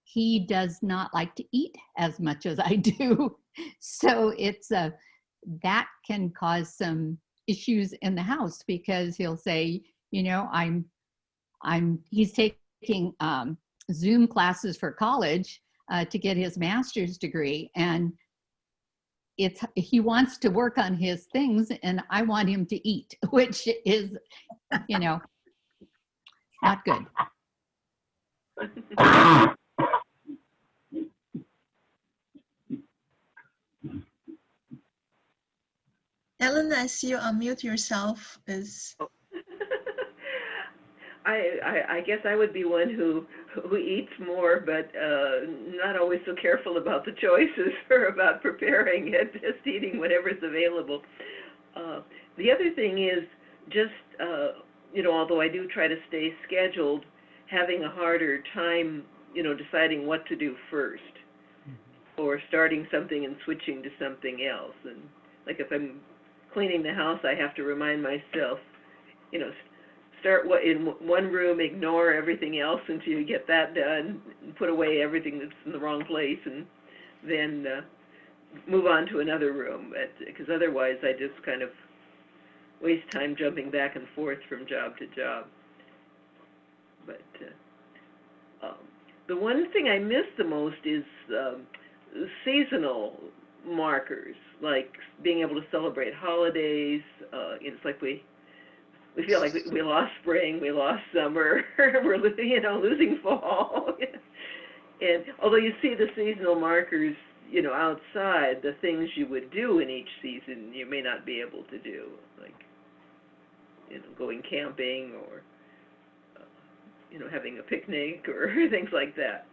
he does not like to eat as much as I do. So it's that can cause some issues in the house because he'll say, you know, he's taking Zoom classes for college to get his master's degree, and he wants to work on his things and I want him to eat, which is, you know, not good. Ellen, I see you unmute yourself. I guess I would be one who eats more, but not always so careful about the choices or about preparing it, just eating whatever's available. The other thing is just, you know, although I do try to stay scheduled, having a harder time, you know, deciding what to do first, or starting something and switching to something else. And like if I'm cleaning the house, I have to remind myself, you know, start in one room, ignore everything else until you get that done, and put away everything that's in the wrong place, and then move on to another room. Because otherwise, I just kind of waste time jumping back and forth from job to job. But the one thing I miss the most is seasonal markers, like being able to celebrate holidays. It's like we feel like we lost spring, we lost summer, we're losing fall. And although you see the seasonal markers, outside, the things you would do in each season, you may not be able to do, like going camping or having a picnic or things like that.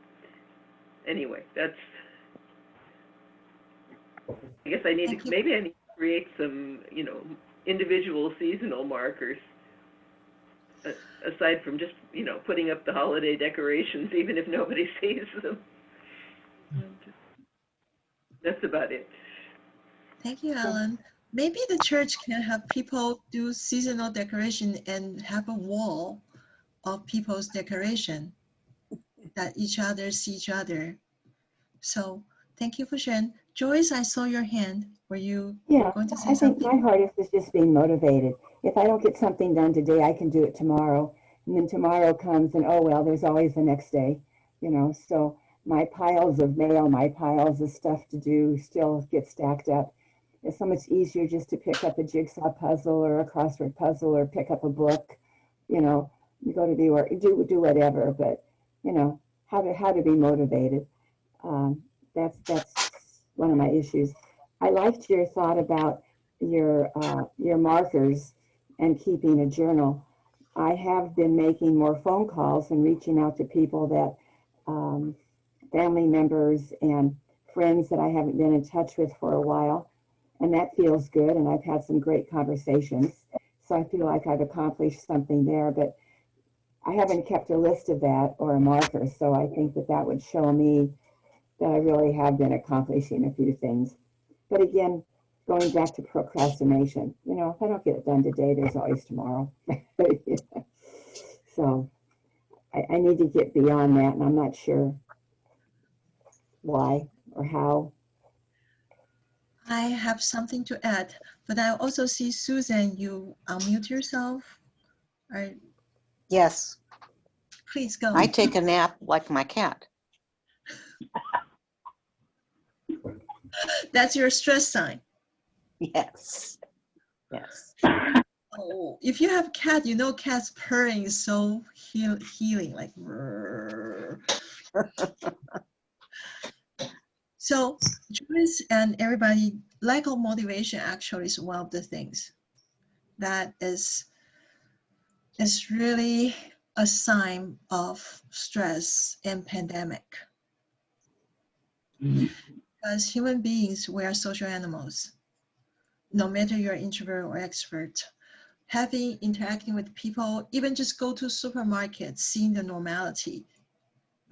Anyway, I guess I need to create some, individual seasonal markers aside from just, putting up the holiday decorations, even if nobody sees them. That's about it. Thank you, Alan. Maybe the church can have people do seasonal decoration and have a wall of people's decoration that each other see each other. So thank you for sharing. Joyce, I saw your hand. Were you going to say something? I think my hardest is just being motivated. If I don't get something done today, I can do it tomorrow. And then tomorrow comes and, oh, well, there's always the next day, So my piles of mail, my piles of stuff to do still get stacked up. It's so much easier just to pick up a jigsaw puzzle or a crossword puzzle or pick up a book, you go to do whatever, but, how to be motivated. That's one of my issues. I liked your thought about your markers and keeping a journal. I have been making more phone calls and reaching out to people that family members and friends that I haven't been in touch with for a while, and that feels good. And I've had some great conversations, so I feel like I've accomplished something there. But I haven't kept a list of that or a marker, so I think that would show me that I really have been accomplishing a few things. But again, going back to procrastination, if I don't get it done today, there's always tomorrow. So I need to get beyond that, and I'm not sure why or how. I have something to add, but I also see Susan, you unmute yourself. Yes. Please go. I take a nap like my cat. That's your stress sign. Yes. Yes. Oh, if you have cat, cat's purring is so healing, like. So Joyce and everybody, lack of motivation actually is one of the things that is really a sign of stress and pandemic. As human beings, we are social animals. No matter you're introvert or extrovert, interacting with people, even just go to supermarkets, seeing the normality,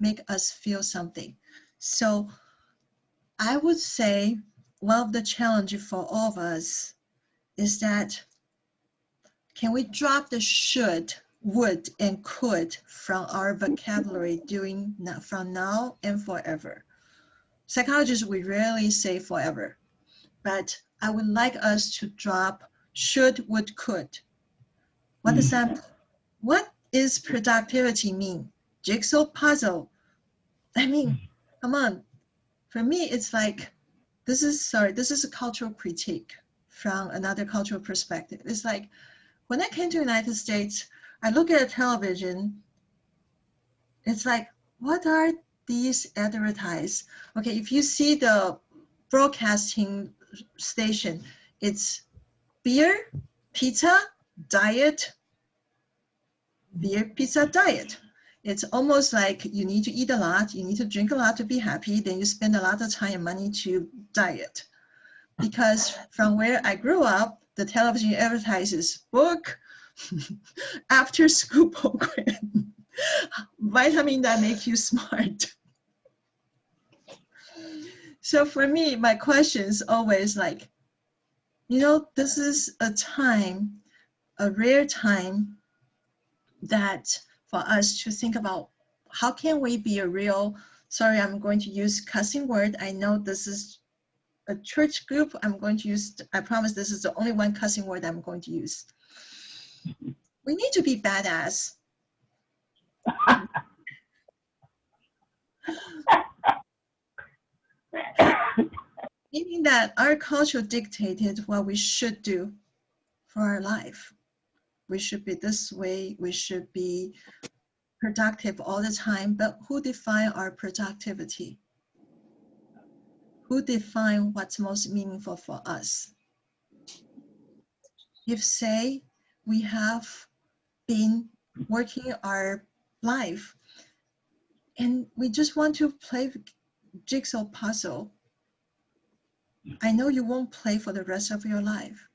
make us feel something. So I would say one of the challenges for all of us is that can we drop the should, would, and could from our vocabulary from now and forever? Psychologists, we rarely say forever, but I would like us to drop should, would, could. What does that mean? What is productivity mean? Jigsaw puzzle. I mean, come on. For me, it's like, this is a cultural critique from another cultural perspective. It's like, when I came to the United States, I look at television, it's like, what are these advertised? Okay, if you see the broadcasting station, it's beer, pizza, diet, beer, pizza, diet. It's almost like you need to eat a lot, you need to drink a lot to be happy, then you spend a lot of time and money to diet. Because from where I grew up, the television advertises book, after school program, vitamin that make you smart. So for me, my question is always like, this is a rare time that for us to think about how can we be a real, sorry, I'm going to use cussing word. I know this is a church group. I'm going to use, I promise this is the only one cussing word I'm going to use. We need to be badass. Meaning that our culture dictated what we should do for our life. We should be this way. We should be productive all the time. But who define our productivity? Who define what's most meaningful for us? If, say, we have been working our life and we just want to play jigsaw puzzle, I know you won't play for the rest of your life.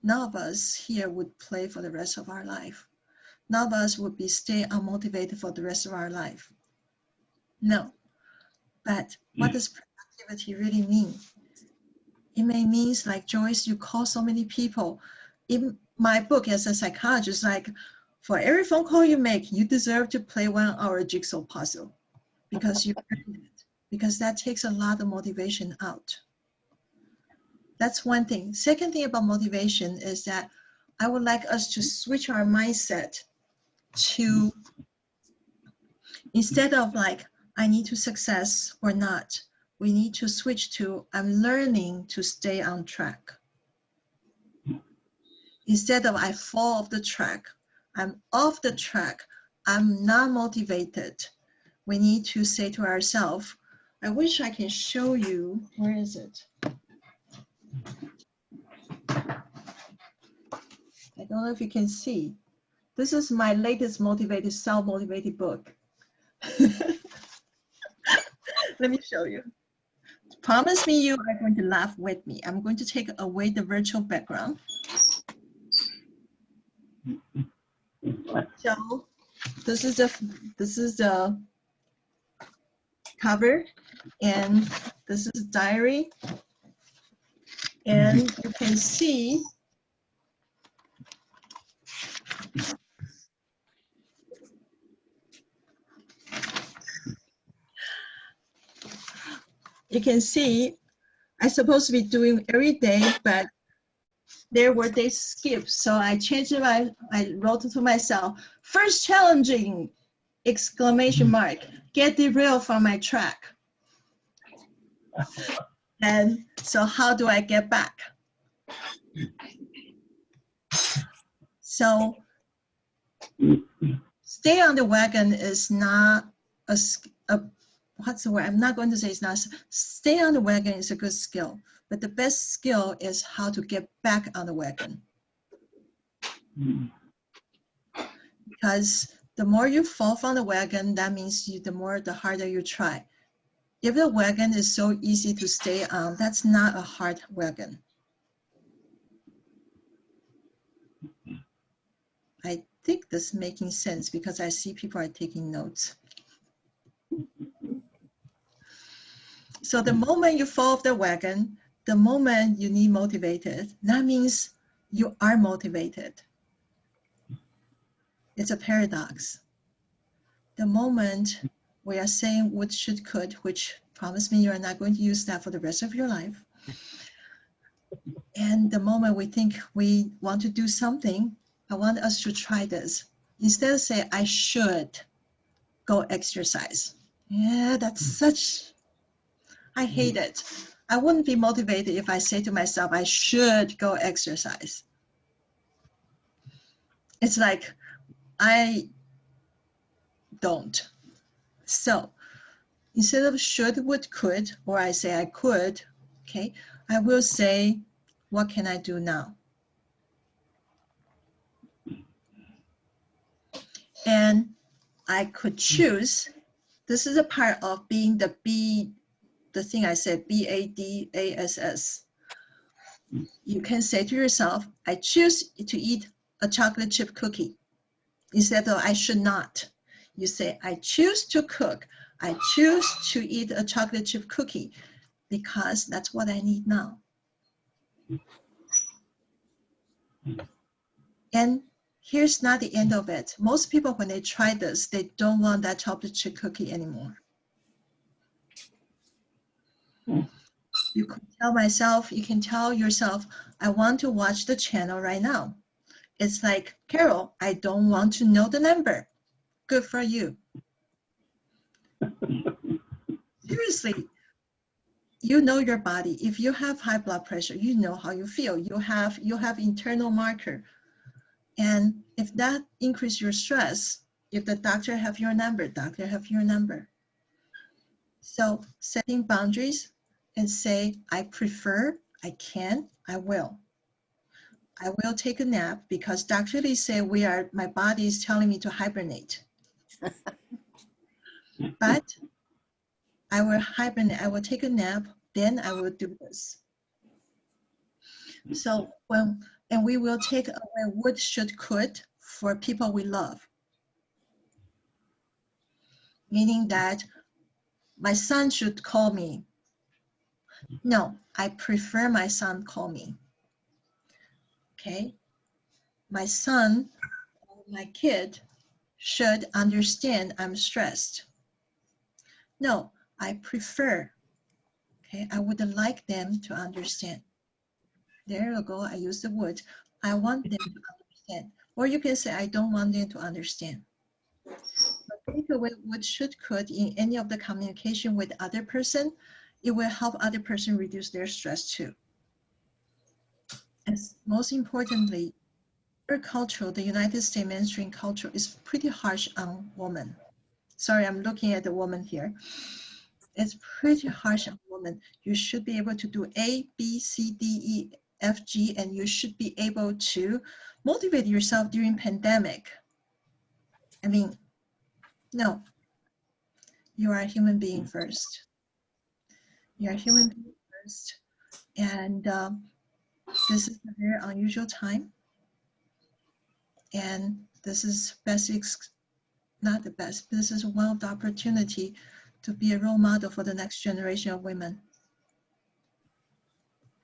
None of us here would play for the rest of our life. None of us would stay unmotivated for the rest of our life. No. But what does productivity really mean? It may mean, like Joyce, you call so many people. In my book as a psychologist, like for every phone call you make, you deserve to play 1 hour jigsaw puzzle because you earned it. Because that takes a lot of motivation out. That's one thing. Second thing about motivation is that I would like us to switch our mindset to, instead of like, I need to success or not, we need to switch to, I'm learning to stay on track. Instead of I fall off the track, I'm off the track, I'm not motivated. We need to say to ourselves, I wish I can show you, where is it? I don't know if you can see. This is my latest motivated, self-motivated book. Let me show you. Promise me you are going to laugh with me. I'm going to take away the virtual background. So this is the cover, and this is diary. And you can see I'm supposed to be doing every day, but there were days skipped. So I changed it. I wrote it to myself, first challenging, exclamation mark, get derailed from my track. And so how do I get back? So stay on the wagon is not a what's the word? I'm not going to say it's not. Stay on the wagon is a good skill, but the best skill is how to get back on the wagon. Because the more you fall from the wagon, that means the harder you try. If the wagon is so easy to stay on, that's not a hard wagon. I think this is making sense because I see people are taking notes. So the moment you fall off the wagon, the moment you need motivated, that means you are motivated. It's a paradox. The moment we are saying would, should, could, which promise me you are not going to use that for the rest of your life. And the moment we think we want to do something, I want us to try this. Instead of say, I should go exercise. Yeah, that's such, I hate it. I wouldn't be motivated if I say to myself, I should go exercise. It's like, I don't. So instead of should, would, could, or I say I could, okay, I will say, what can I do now? And I could choose. This is a part of being the thing I said, BADASS. You can say to yourself, I choose to eat a chocolate chip cookie. Instead of I should not. You say, I choose to cook. I choose to eat a chocolate chip cookie because that's what I need now. And here's not the end of it. Most people, when they try this, they don't want that chocolate chip cookie anymore. You can tell yourself, I want to watch the channel right now. It's like, Carol, I don't want to know the number. Good for you. Seriously, you know your body. If you have high blood pressure, you know how you feel. You have internal marker. And if that increase your stress, if the doctor have your number, doctor have your number. So setting boundaries and say, I prefer, I can, I will. I will take a nap because Dr. Lee said my body is telling me to hibernate. But I will hibernate, I will take a nap, then I will do this. So we will take away would, should, could for people we love. Meaning that my son should call me. No, I prefer my son call me. Okay? My son, my kid should understand I'm stressed. No, I prefer. Okay, I would like them to understand. There you go, I use the word. I want them to understand. Or you can say, I don't want them to understand. But take away would, should, could in any of the communication with other person, it will help other person reduce their stress too. And most importantly, our culture, the United States mainstream culture is pretty harsh on women. Sorry, I'm looking at the woman here. It's pretty harsh on women. You should be able to do A, B, C, D, E, F, G, and you should be able to motivate yourself during pandemic. I mean, no, you are a human being first. You're a human being first. And this is a very unusual time. And this is not the best, but this is one of the opportunity to be a role model for the next generation of women.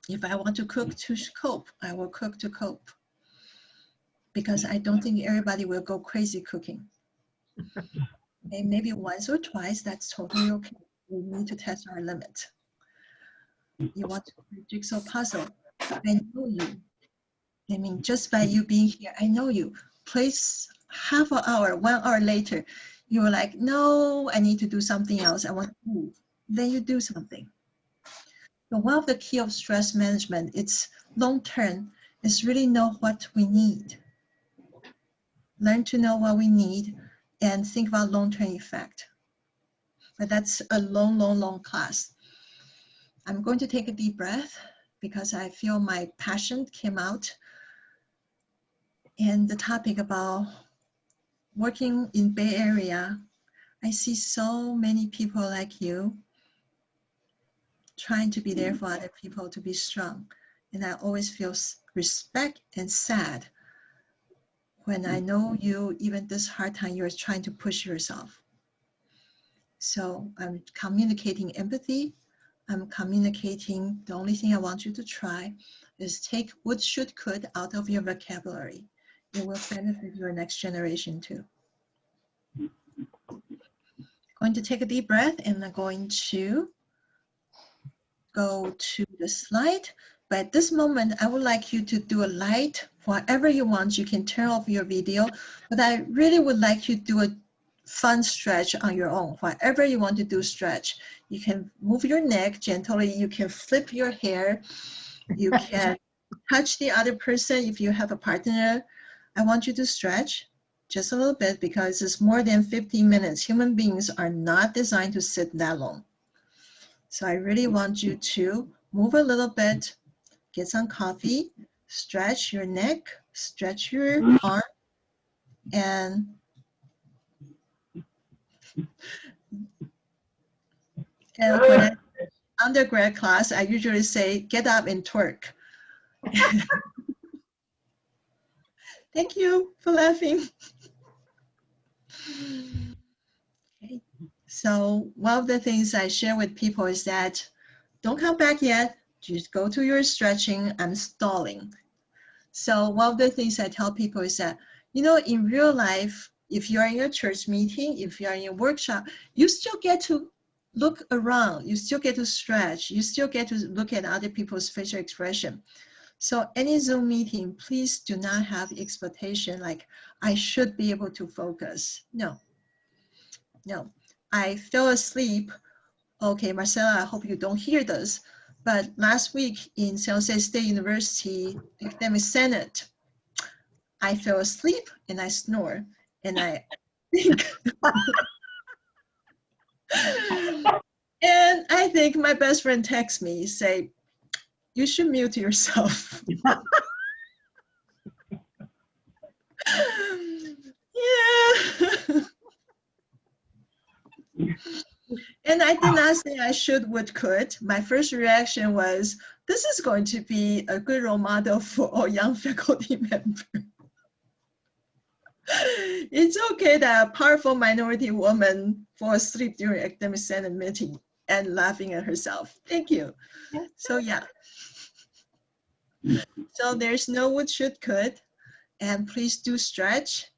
If I want to cook to cope, I will cook to cope. Because I don't think everybody will go crazy cooking. Okay, maybe once or twice, that's totally okay. We need to test our limit. You want to play jigsaw puzzle, I know you. I mean, just by you being here, I know you. Place half an hour, 1 hour later, you were like, no, I need to do something else. I want to move. Then you do something. So one of the key of stress management, it's long term, is really know what we need. Learn to know what we need and think about long-term effect. But that's a long, long, long class. I'm going to take a deep breath because I feel my passion came out. And the topic about working in Bay Area, I see so many people like you trying to be there for other people, to be strong. And I always feel respect and sad when I know you, even this hard time, you're trying to push yourself. So I'm communicating empathy. I'm communicating, the only thing I want you to try is take would, should, could out of your vocabulary. It will benefit your next generation too. Going to take a deep breath and I'm going to go to the slide. But at this moment, I would like you to do a light, whatever you want. You can turn off your video, but I really would like you to do a fun stretch on your own. Whatever you want to do, stretch. You can move your neck gently. You can flip your hair. You can touch the other person if you have a partner. I want you to stretch just a little bit because it's more than 15 minutes. Human beings are not designed to sit that long. So I really want you to move a little bit, get some coffee, stretch your neck, stretch your arm, and when I undergrad class, I usually say, get up and twerk. Thank you for laughing. Okay. So one of the things I share with people is that don't come back yet. Just go to your stretching. I'm stalling. So one of the things I tell people is that You know, in real life, if you are in a church meeting, if you are in a workshop, you still get to look around, you still get to stretch, you still get to look at other people's facial expression. So any Zoom meeting, please do not have expectation like, I should be able to focus. No, no. I fell asleep. Okay, Marcella, I hope you don't hear this, but last week in San Jose State University Academic Senate, I fell asleep and I snore, and I think, and I think my best friend texts me, say, you should mute yourself. Yeah. And I did not say I should, would, could. My first reaction was, this is going to be a good role model for all young faculty members. It's okay that a powerful minority woman fall asleep during academic senate meeting and laughing at herself. Thank you. So yeah. So there's no would, should, could. And please do stretch,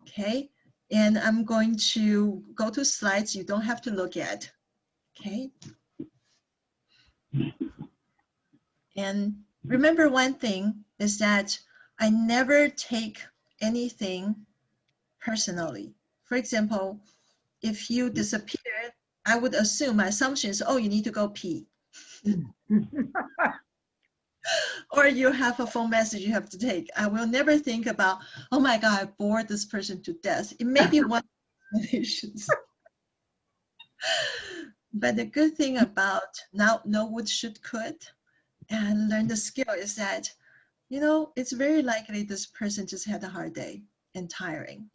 okay? And I'm going to go to slides you don't have to look at, okay? And remember one thing is that I never take anything personally. For example, if you disappear, I would assume, my assumption is, oh, you need to go pee. Or you have a phone message you have to take. I will never think about, oh my God, I bored this person to death. It may be one explanations. But the good thing about now know would, should, could, and learn the skill is that, you know, it's very likely this person just had a hard day and tiring.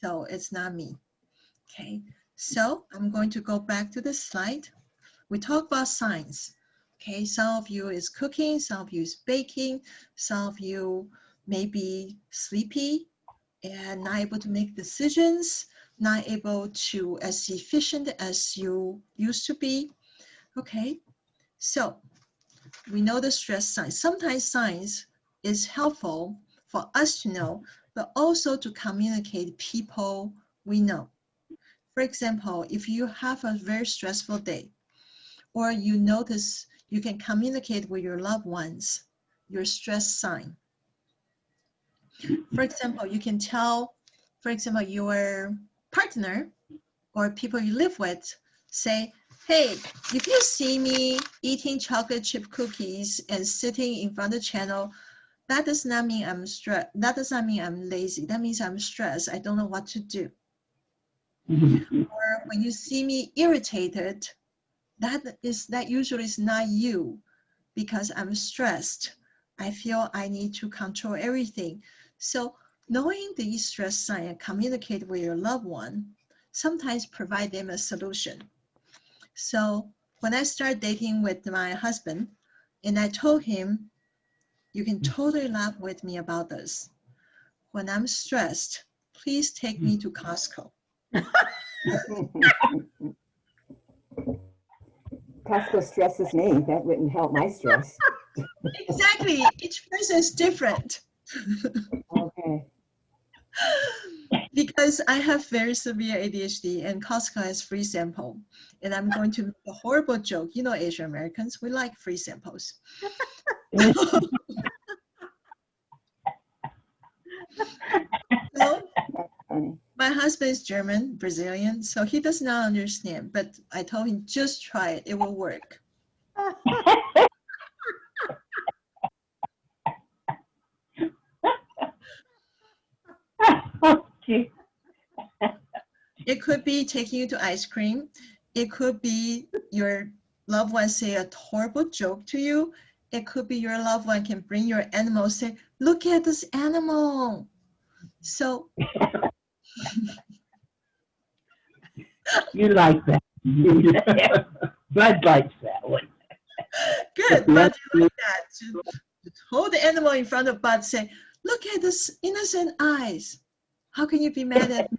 So it's not me. Okay, so I'm going to go back to the slide. We talk about signs. Okay, some of you is cooking, some of you is baking, some of you may be sleepy and not able to make decisions, not able to as efficient as you used to be. Okay, so we know the stress signs. Sometimes signs is helpful for us to know, but also to communicate people we know. For example, if you have a very stressful day, or you notice you can communicate with your loved ones, your stress sign. For example, you can tell, for example, your partner or people you live with, say, hey, if you see me eating chocolate chip cookies and sitting in front of the channel, that does not mean I'm stressed. That does not mean I'm lazy. That means I'm stressed. I don't know what to do. Or when you see me irritated, that usually is not you, because I'm stressed. I feel I need to control everything. So knowing these stress signs and communicate with your loved one sometimes provide them a solution. So when I started dating with my husband, and I told him, you can totally laugh with me about this. When I'm stressed, please take me to Costco. Costco stresses me. That wouldn't help my stress. Exactly. Each person is different. Okay. Because I have very severe ADHD and Costco has free sample. And I'm going to make a horrible joke. You know, Asian Americans, we like free samples. So, Funny. my husband is German, Brazilian, so he does not understand. But I told him, just try it. It will work. Okay. It could be taking you to ice cream. It could be your loved one say a horrible joke to you. It could be your loved one can bring your animal, say, look at this animal. So You like that. Bud likes that one. good, but you like that. To hold the animal in front of Bud, say, look at this innocent eyes. How can you be mad at me?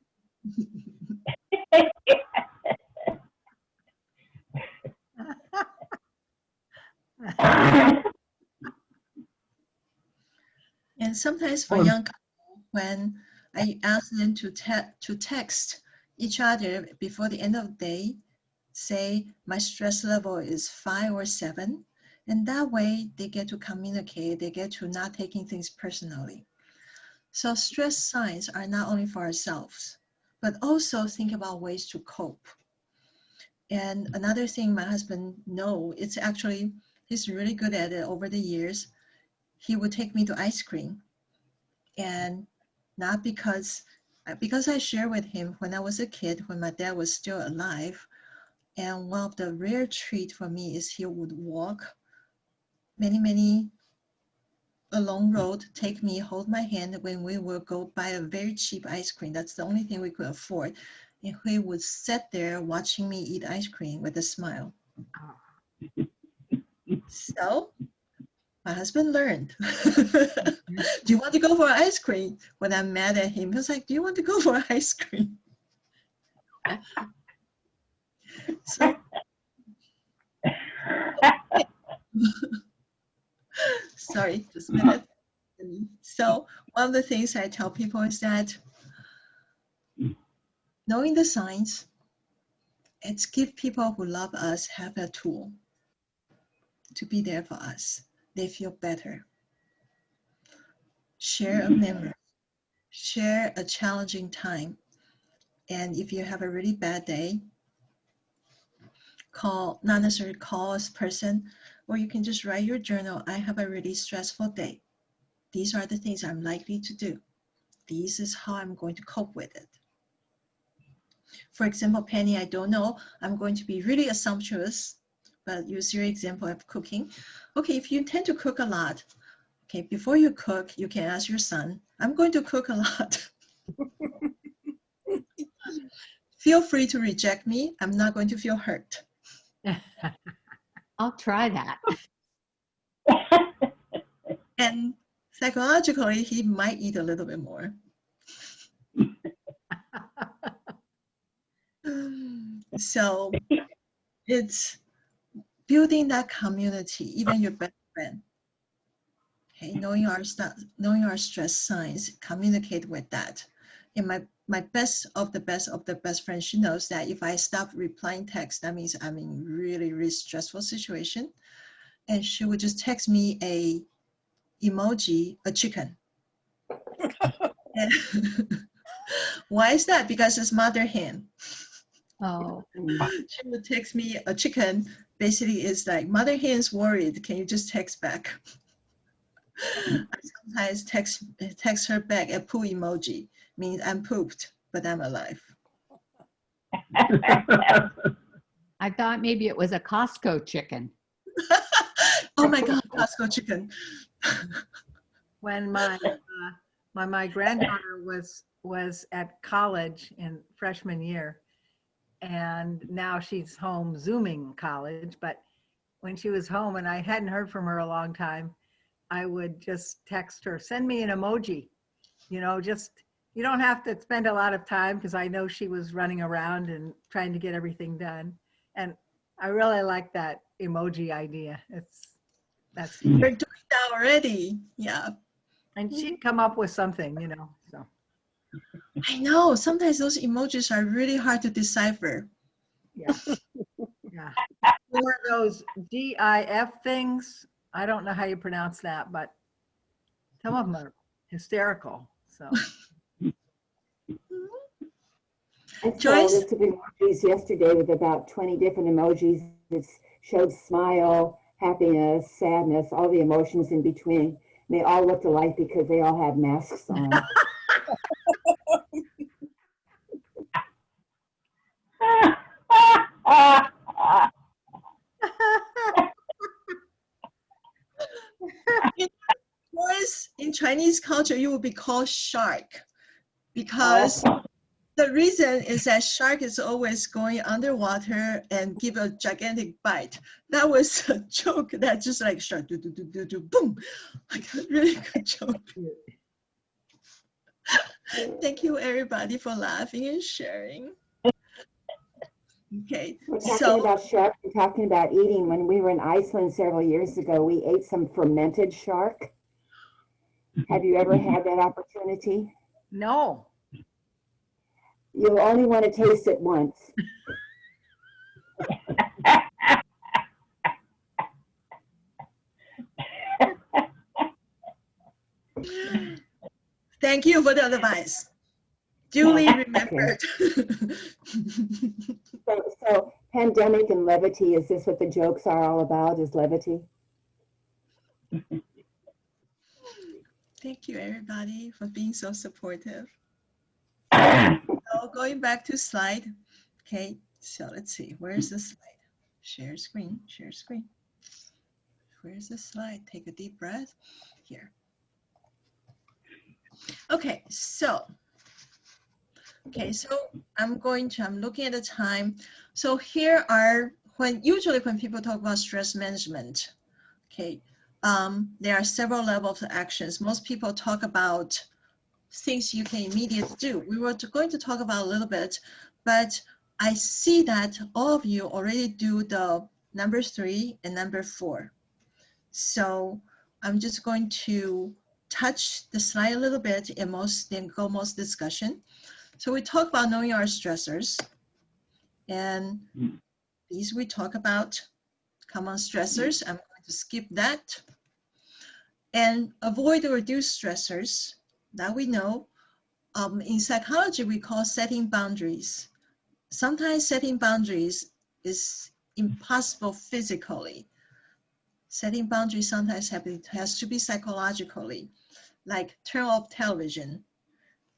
And sometimes for young couple, when I ask them to text each other before the end of the day, say my stress level is 5 or 7, and that way they get to communicate, they get to not taking things personally. So stress signs are not only for ourselves, but also think about ways to cope. And another thing my husband knows, it's actually, he's really good at it over the years. He would take me to ice cream, and not because I shared with him when I was a kid, when my dad was still alive. And one of the rare treats for me is he would walk many a long road, take me, hold my hand when we would go buy a very cheap ice cream. That's the only thing we could afford. And he would sit there watching me eat ice cream with a smile. So my husband learned. Do you want to go for ice cream? When I'm mad at him, he was like, do you want to go for ice cream? So, sorry, just a minute. So one of the things I tell people is that knowing the signs, it's give people who love us have a tool to be there for us. They feel better. Share a memory, share a challenging time. And if you have a really bad day, not necessarily call a person, or you can just write your journal. I have a really stressful day. These are the things I'm likely to do. This is how I'm going to cope with it. For example, Penny, I don't know, I'm going to be really assumptuous, but use your example of cooking. Okay, if you intend to cook a lot, okay, before you cook, you can ask your son, I'm going to cook a lot. Feel free to reject me. I'm not going to feel hurt. I'll try that. And psychologically, he might eat a little bit more. So it's building that community, even your best friend. Okay, knowing our stress signs, communicate with that. And my best of the best friend, she knows that if I stop replying text, that means I'm in really stressful situation. And she would just text me a emoji, a chicken. Why is that? Because it's mother hen. Oh. She would text me a chicken. Basically, it's like mother hen's worried. Can you just text back? I sometimes text her back a poo emoji. Means I'm pooped, but I'm alive. I thought maybe it was a Costco chicken. Oh my God, Costco chicken. When my granddaughter was at college in freshman year, and now she's home Zooming college, but when she was home and I hadn't heard from her a long time, I would just text her, send me an emoji, just, you don't have to spend a lot of time, because I know she was running around and trying to get everything done. And I really like that emoji idea. That's You're doing that already. Yeah. And she'd come up with something, so. I know, sometimes those emojis are really hard to decipher. Yeah. Yeah. Or those GIF things. I don't know how you pronounce that, but some of them are hysterical. So. I saw a Joyce? list of emojis yesterday with about 20 different emojis that showed smile, happiness, sadness, all the emotions in between. They all looked alike because they all had masks on. In Chinese culture, you will be called shark, because the reason is that shark is always going underwater and give a gigantic bite. That was a joke that just like shark, do, boom, like a really good joke. Thank you everybody for laughing and sharing. Okay, we're talking about shark, we're talking about eating. When we were in Iceland several years ago, we ate some fermented shark. Have you ever had that opportunity? No. You'll only want to taste it once. Thank you for the advice. Duly remembered. So pandemic and levity, is this what the jokes are all about, is levity? Thank you, everybody, for being so supportive. So going back to slide. Okay, so let's see. Where's the slide? Share screen, share screen. Where's the slide? Take a deep breath. Here. Okay, so I'm looking at the time. So here are, usually when people talk about stress management, okay, there are several levels of actions. Most people talk about things you can immediately do. We were going to talk about a little bit, but I see that all of you already do the number 3 and number 4. So I'm just going to touch the slide a little bit and then go most discussion. So we talk about knowing our stressors, and these we talk about common stressors. I'm going to skip that. And avoid or reduce stressors, that we know. In psychology, we call setting boundaries. Sometimes setting boundaries is impossible physically. Setting boundaries sometimes has to be psychologically, like turn off television.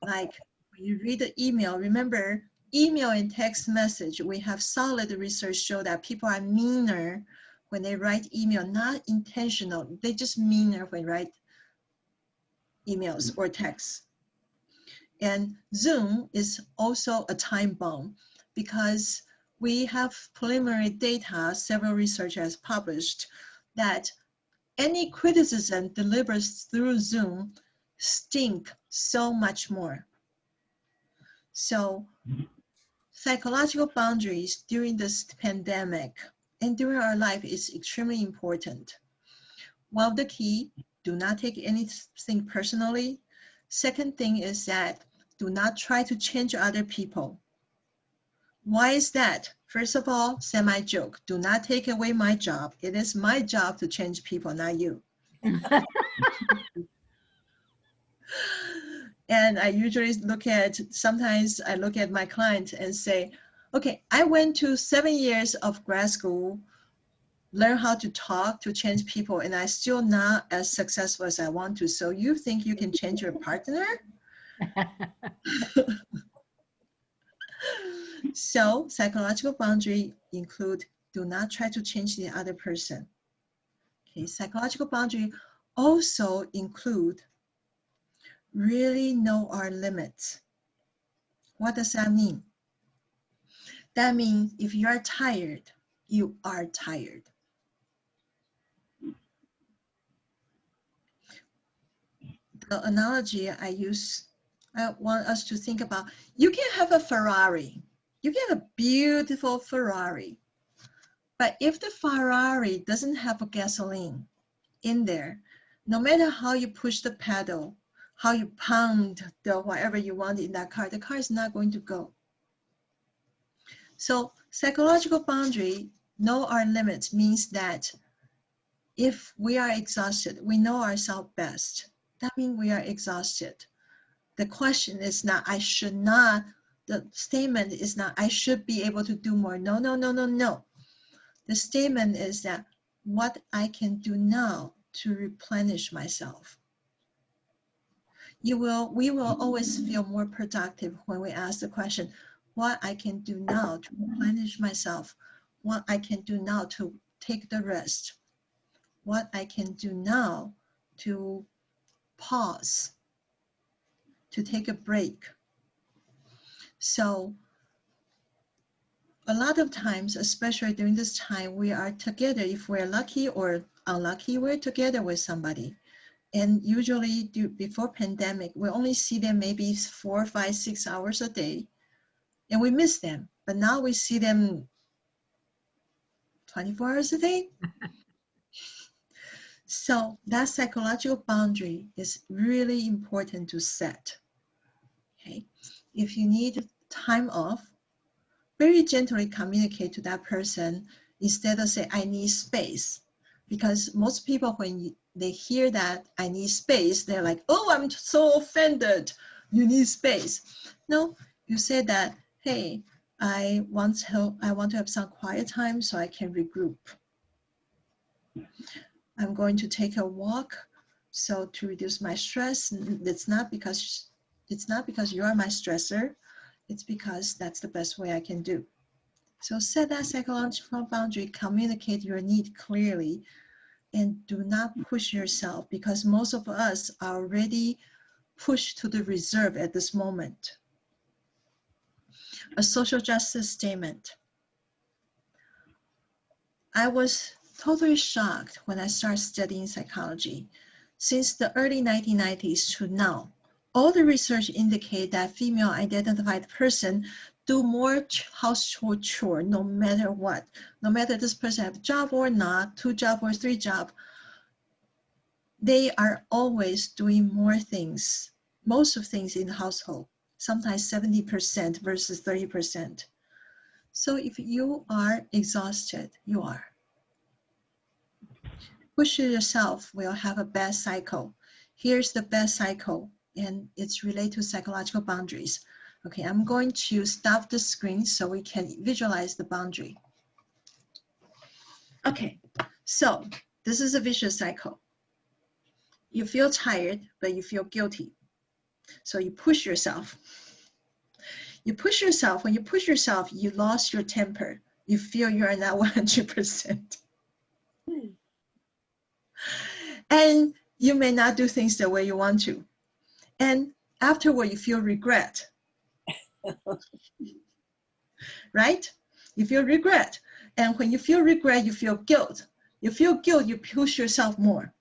Like when you read the email, remember, email and text message, we have solid research show that people are meaner when they write email, not intentional. They just meaner when they write emails or texts. And Zoom is also a time bomb because we have preliminary data, several researchers published, that any criticism delivered through Zoom stink so much more. So psychological boundaries during this pandemic and during our life is extremely important. One of the key, do not take anything personally. Second thing is that do not try to change other people. Why is that? First of all, semi-joke. Do not take away my job. It is my job to change people, not you. And I usually sometimes I look at my client and say, okay, I went to 7 years of grad school, learn how to talk to change people, and I'm still not as successful as I want to. So you think you can change your partner? So psychological boundary include do not try to change the other person. Okay, psychological boundary also include really know our limits. What does that mean? That means if you are tired, you are tired. The analogy I want us to think about, you can have a Ferrari. You can have a beautiful Ferrari. But if the Ferrari doesn't have a gasoline in there, no matter how you push the pedal, how you pound the whatever you want in that car, the car is not going to go. So psychological boundary, know our limits, means that if we are exhausted, we know ourselves best. That means we are exhausted. The question is not, I should not, the statement is not, I should be able to do more. No, no, no, no, no. The statement is that what I can do now to replenish myself. We will always feel more productive when we ask the question, what I can do now to replenish myself, what I can do now to take the rest, what I can do now to pause, to take a break. So a lot of times, especially during this time, we are together. If we're lucky or unlucky, we're together with somebody. And usually before pandemic, we only see them maybe 4, 5, 6 hours a day, and we miss them. But now we see them 24 hours a day. So that psychological boundary is really important to set. okay? If you need time off, very gently communicate to that person instead of say, I need space. Because most people, when they hear that I need space, they're like, oh, I'm so offended. You need space. No, you say that, hey, I want to have some quiet time so I can regroup. I'm going to take a walk so to reduce my stress. It's not because you are my stressor. It's because that's the best way I can do. So set that psychological boundary, communicate your need clearly, and do not push yourself, because most of us are already pushed to the reserve at this moment. A social justice statement. I was totally shocked when I started studying psychology. Since the early 1990s to now, all the research indicate that female identified person do more household chore no matter what. No matter this person have a job or not, 2 jobs or 3 jobs, they are always doing more things, most of things in the household, sometimes 70% versus 30%. So if you are exhausted, you are. Push yourself will have a bad cycle. Here's the bad cycle, and it's related to psychological boundaries. Okay, I'm going to stop the screen so we can visualize the boundary. Okay, so this is a vicious cycle. You feel tired, but you feel guilty. So you push yourself. You push yourself. When you push yourself, you lost your temper. You feel you are not 100%. And you may not do things the way you want to. And afterward, you feel regret. Right? You feel regret. And when you feel regret, you feel guilt. You feel guilt, you push yourself more.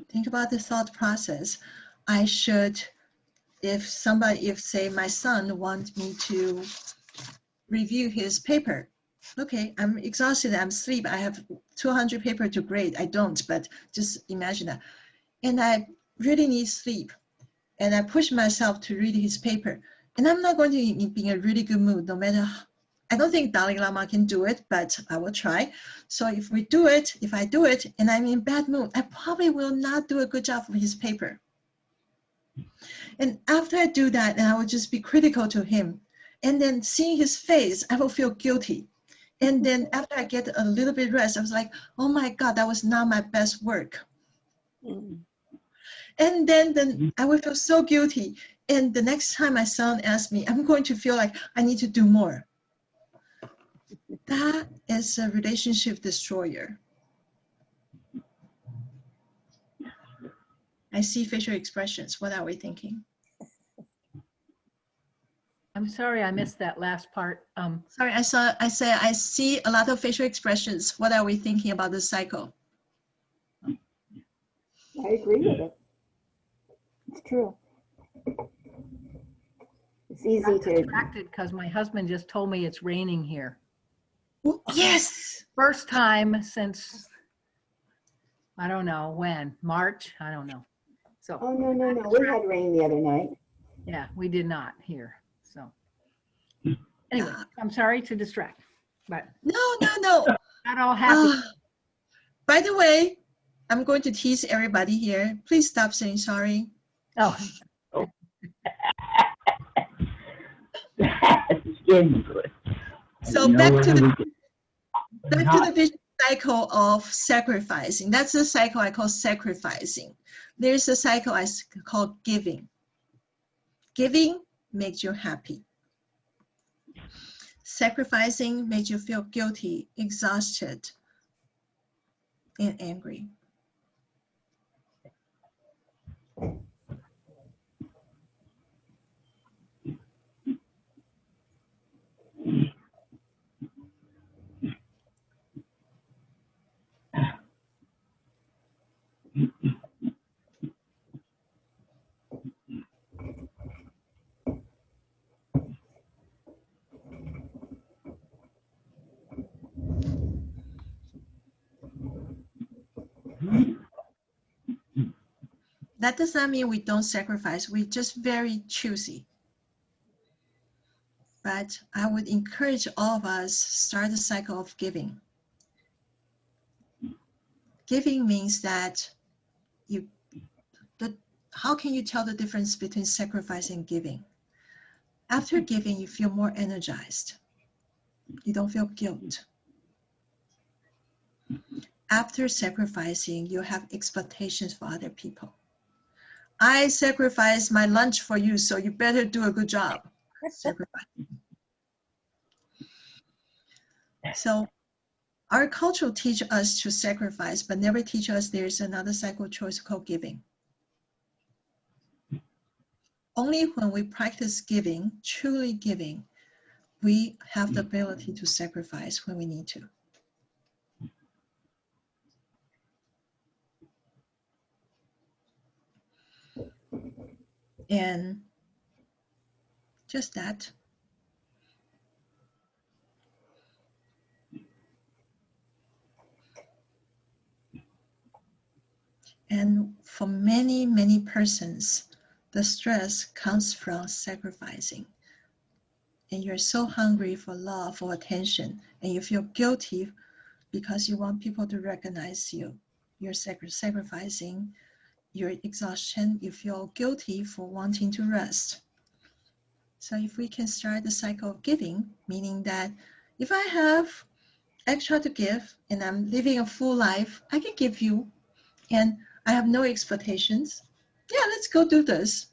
Think about the thought process. I should, if say my son wants me to review his paper. Okay, I'm exhausted, I'm asleep, I have 200 paper to grade. I don't, but just imagine that. And I really need sleep. And I push myself to read his paper. And I'm not going to be in a really good mood, no matter, I don't think Dalai Lama can do it, but I will try. So if I do it, and I'm in bad mood, I probably will not do a good job of his paper. And after I do that, and I will just be critical to him. And then seeing his face, I will feel guilty. And then after I get a little bit rest, I was like, oh my God, that was not my best work. And then I will feel so guilty. And the next time my son asks me, I'm going to feel like I need to do more. That is a relationship destroyer. I see facial expressions. What are we thinking? I'm sorry, I missed that last part. Sorry, I see a lot of facial expressions. What are we thinking about this cycle? I agree with it. It's true. It's easy I'm to. distracted because my husband just told me it's raining here. Ooh, yes. First time since, I don't know when, March, I don't know. So. Oh, no. We had rain the other night. Yeah, we did not here. So anyway, I'm sorry to distract, but. No. Not all happy. By the way, I'm going to tease everybody here. Please stop saying sorry. Oh. So back to the vicious cycle of sacrificing. That's the cycle I call sacrificing. There's a cycle I call giving. Giving makes you happy. Sacrificing makes you feel guilty, exhausted, and angry. That does not mean we don't sacrifice. We're just very choosy. But I would encourage all of us start the cycle of giving. Giving means that how can you tell the difference between sacrifice and giving? After giving, you feel more energized. You don't feel guilt. After sacrificing, you have expectations for other people. I sacrificed my lunch for you, so you better do a good job. Sacrifice. So our culture teaches us to sacrifice, but never teach us there's another cycle choice called giving. Only when we practice giving, truly giving, we have the ability to sacrifice when we need to. And just that. And for many, many persons, the stress comes from sacrificing. And you're so hungry for love, for attention, and you feel guilty because you want people to recognize you. You're sacrificing your exhaustion. You feel guilty for wanting to rest. So if we can start the cycle of giving, meaning that if I have extra to give and I'm living a full life, I can give you, and I have no expectations. Yeah, let's go do this.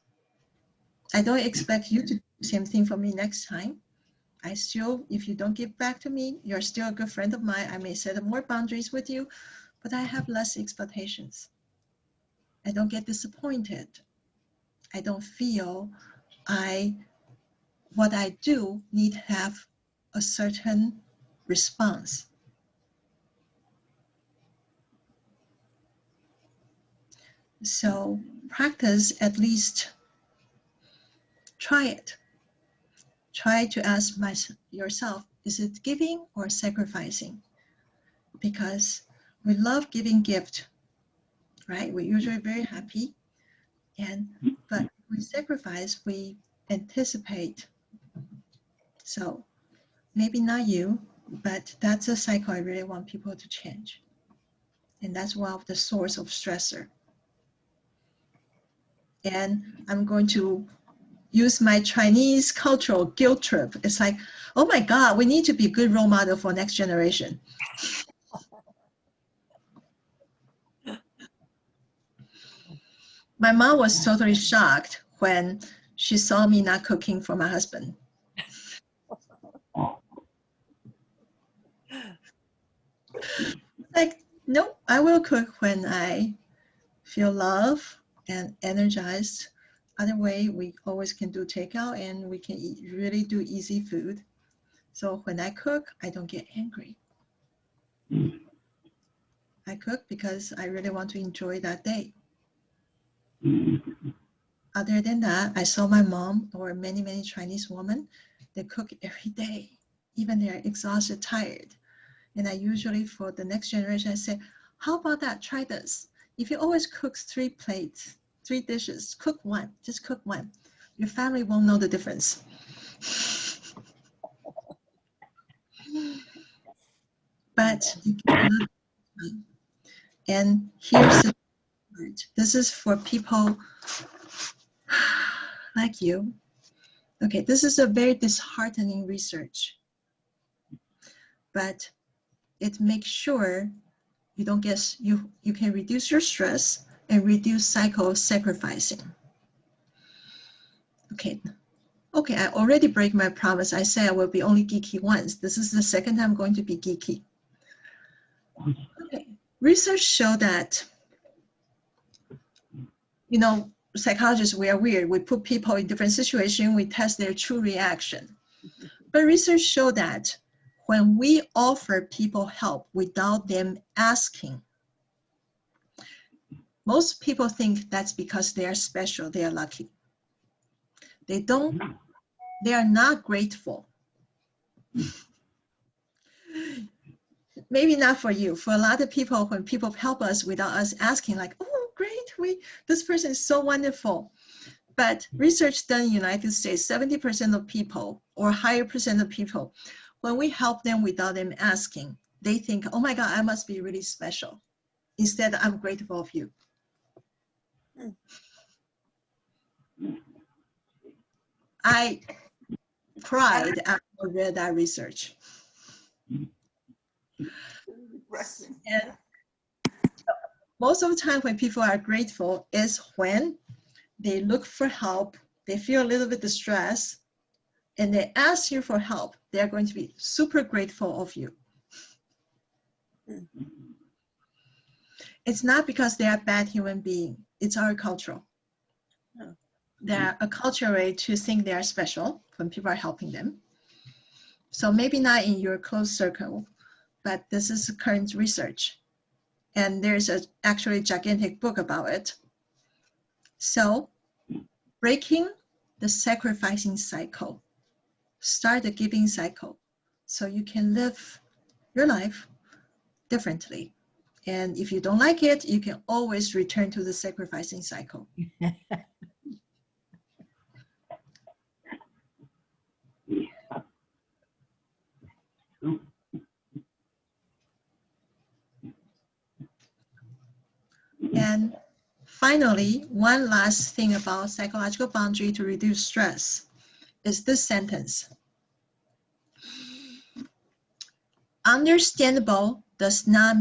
I don't expect you to do the same thing for me next time. I still, if you don't give back to me, you're still a good friend of mine. I may set up more boundaries with you, but I have less expectations. I don't get disappointed. I don't feel what I do need to have a certain response. So practice, at least try it. Try to ask yourself, is it giving or sacrificing? Because we love giving gift, right? We're usually very happy. But we sacrifice, we anticipate. So maybe not you, but that's a cycle I really want people to change. And that's one of the source of stressor. And I'm going to use my Chinese cultural guilt trip. It's like, oh my God, we need to be a good role model for next generation. My mom was totally shocked when she saw me not cooking for my husband. Like, no, I will cook when I feel love and energized. Other way, we always can do takeout and we can really do easy food. So when I cook, I don't get angry. I cook because I really want to enjoy that day. Other than that, I saw my mom or many, many Chinese women, they cook every day, even they're exhausted, tired. And I usually, for the next generation, I say, how about that? Try this. If you always cook 3 plates, 3 dishes, cook one, just cook one. Your family won't know the difference. But you can, and here's the part. This is for people like you. Okay, this is a very disheartening research, but it makes sure you don't get, you can reduce your stress and reduce cycle of sacrificing. Okay, I already break my promise. I say I will be only geeky once. This is the second time I'm going to be geeky. Okay, research show that, psychologists, we are weird. We put people in different situations, we test their true reaction. But research show that when we offer people help without them asking, most people think that's because they are special, they are lucky. They are not grateful. Maybe not for you. For a lot of people, when people help us without us asking, like, oh, great, This person is so wonderful. But research done in the United States, 70% of people or higher percent of people, when we help them without them asking, they think, oh my God, I must be really special. Instead, I'm grateful of you. I cried after I read that research. And most of the time when people are grateful is when they look for help, they feel a little bit distressed, and they ask you for help. They're going to be super grateful of you. It's not because they are bad human being. It's our culture. They're a cultural way to think they are special when people are helping them. So maybe not in your close circle, but this is current research. And there's actually a gigantic book about it. So breaking the sacrificing cycle, start the giving cycle so you can live your life differently. And if you don't like it, you can always return to the sacrificing cycle. And finally, one last thing about psychological boundary to reduce stress is this sentence. Understandable does not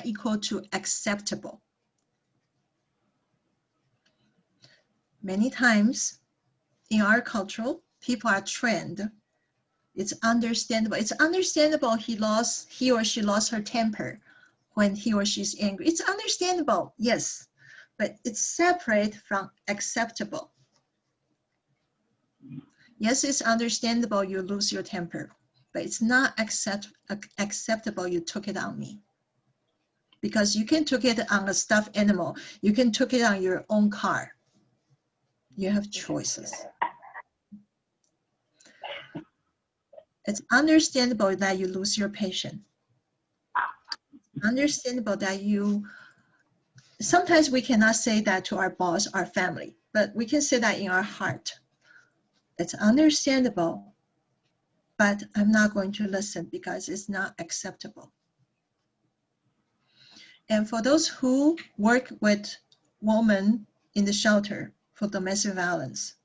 equal to acceptable. Many times in our culture, people are trained. It's understandable. It's understandable he or she lost her temper when he or she's angry. It's understandable, yes, but it's separate from acceptable. Yes, it's understandable you lose your temper, but it's not acceptable you took it on me. Because you can took it on a stuffed animal. You can took it on your own car. You have choices. It's understandable that you lose your patience. Understandable that sometimes we cannot say that to our boss, our family, but we can say that in our heart. It's understandable, but I'm not going to listen because it's not acceptable. And for those who work with women in the shelter for domestic violence,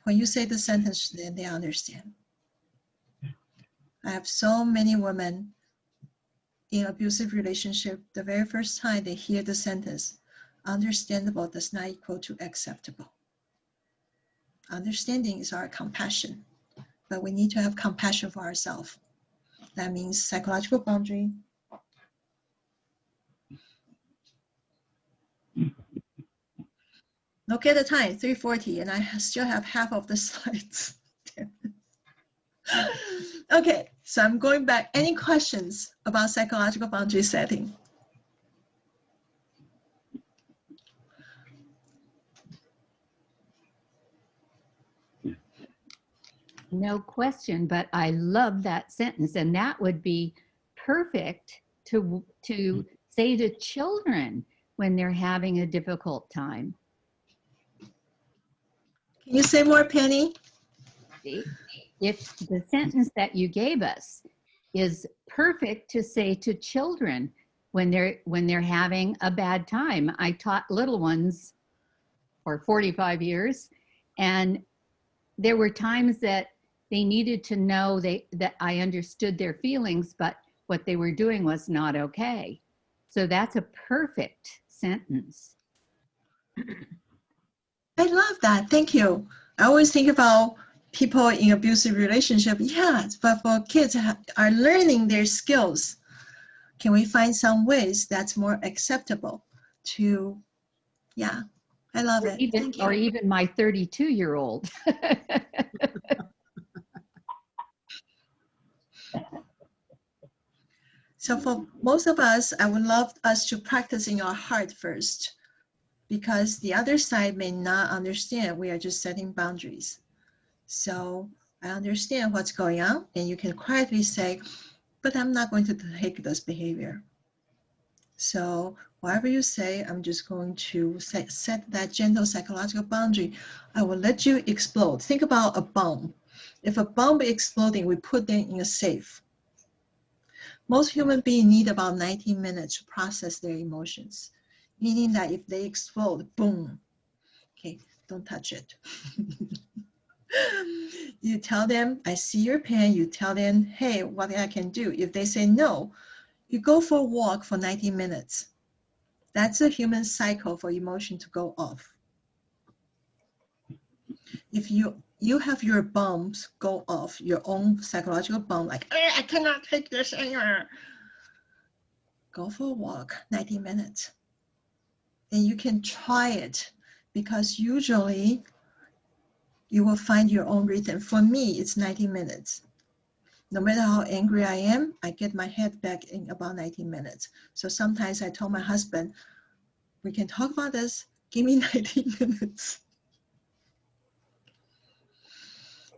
when you say the sentence, then they understand. I have so many women in abusive relationship, the very first time they hear the sentence, understandable does not equal to acceptable. Understanding is our compassion, but we need to have compassion for ourselves. That means psychological boundary. Look at the time, 3:40, and I still have half of the slides. Okay, so I'm going back. Any questions about psychological boundary setting? No question, but I love that sentence, and that would be perfect to say to children when they're having a difficult time. Can you say more, Penny? If the sentence that you gave us is perfect to say to children when they're having a bad time. I taught little ones for 45 years, and there were times that they needed to know that I understood their feelings, but what they were doing was not okay. So that's a perfect sentence. I love that. Thank you. I always think about people in abusive relationship. Yes, but for kids are learning their skills. Can we find some ways that's more acceptable to, yeah, I love it. Thank you. Or even my 32-year-old. So for most of us, I would love us to practice in our heart first, because the other side may not understand. We are just setting boundaries. So I understand what's going on, and you can quietly say, but I'm not going to take this behavior. So whatever you say, I'm just going to set that gentle psychological boundary. I will let you explode. Think about a bomb. If a bomb is exploding, we put them in a safe. Most human beings need about 19 minutes to process their emotions, meaning that if they explode, boom, okay, don't touch it. You tell them, I see your pain. You tell them, hey, what I can do. If they say no, you go for a walk for 90 minutes. That's a human cycle for emotion to go off. If you have your bombs go off, your own psychological bomb, like, I cannot take this anymore. Go for a walk, 90 minutes. And you can try it, because usually you will find your own rhythm. For me, it's 90 minutes. No matter how angry I am, I get my head back in about 90 minutes. So sometimes I told my husband, we can talk about this, give me 90 minutes.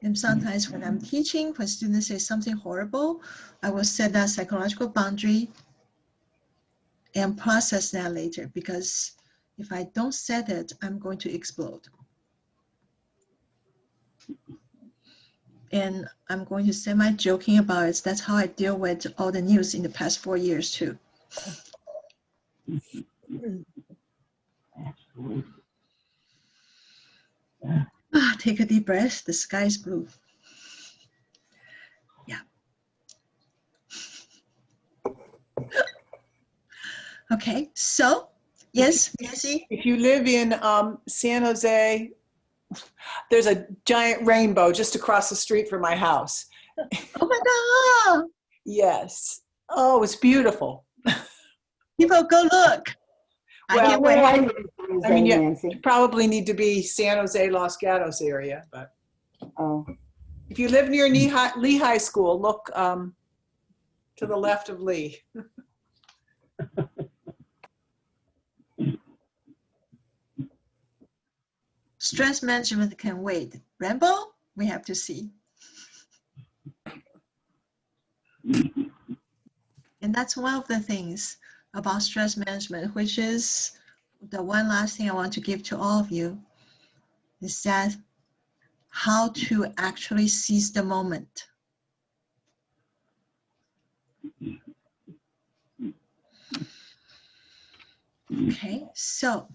And sometimes when I'm teaching, when students say something horrible, I will set that psychological boundary and process that later, because if I don't set it, I'm going to explode. And I'm going to say my joking about it. That's how I deal with all the news in the past 4 years too. Take a deep breath. The sky is blue. Yeah. Okay, so yes, Nancy? If you live in San Jose, there's a giant rainbow just across the street from my house. Oh my God. Yes. Oh, it's beautiful. People go look. Well, I can't wait. I mean, Nancy. you probably need to be San Jose, Los Gatos area, but Oh, if you live near Lee High School, look to the left of Lee. Stress management can wait. Rainbow, we have to see. And that's one of the things about stress management, which is the one last thing I want to give to all of you, is that how to actually seize the moment. Okay, so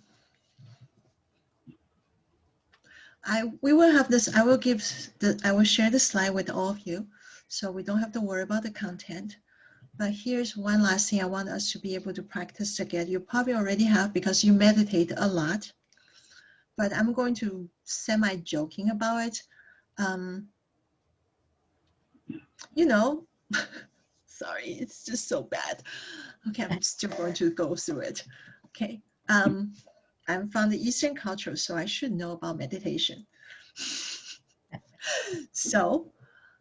we will have this, I will share the slide with all of you, so we don't have to worry about the content. But here's one last thing I want us to be able to practice together. You probably already have, because you meditate a lot. But I'm going to semi-joking about it. You know, sorry, it's just so bad. Okay, I'm still going to go through it. Okay, I'm from the Eastern culture, so I should know about meditation. So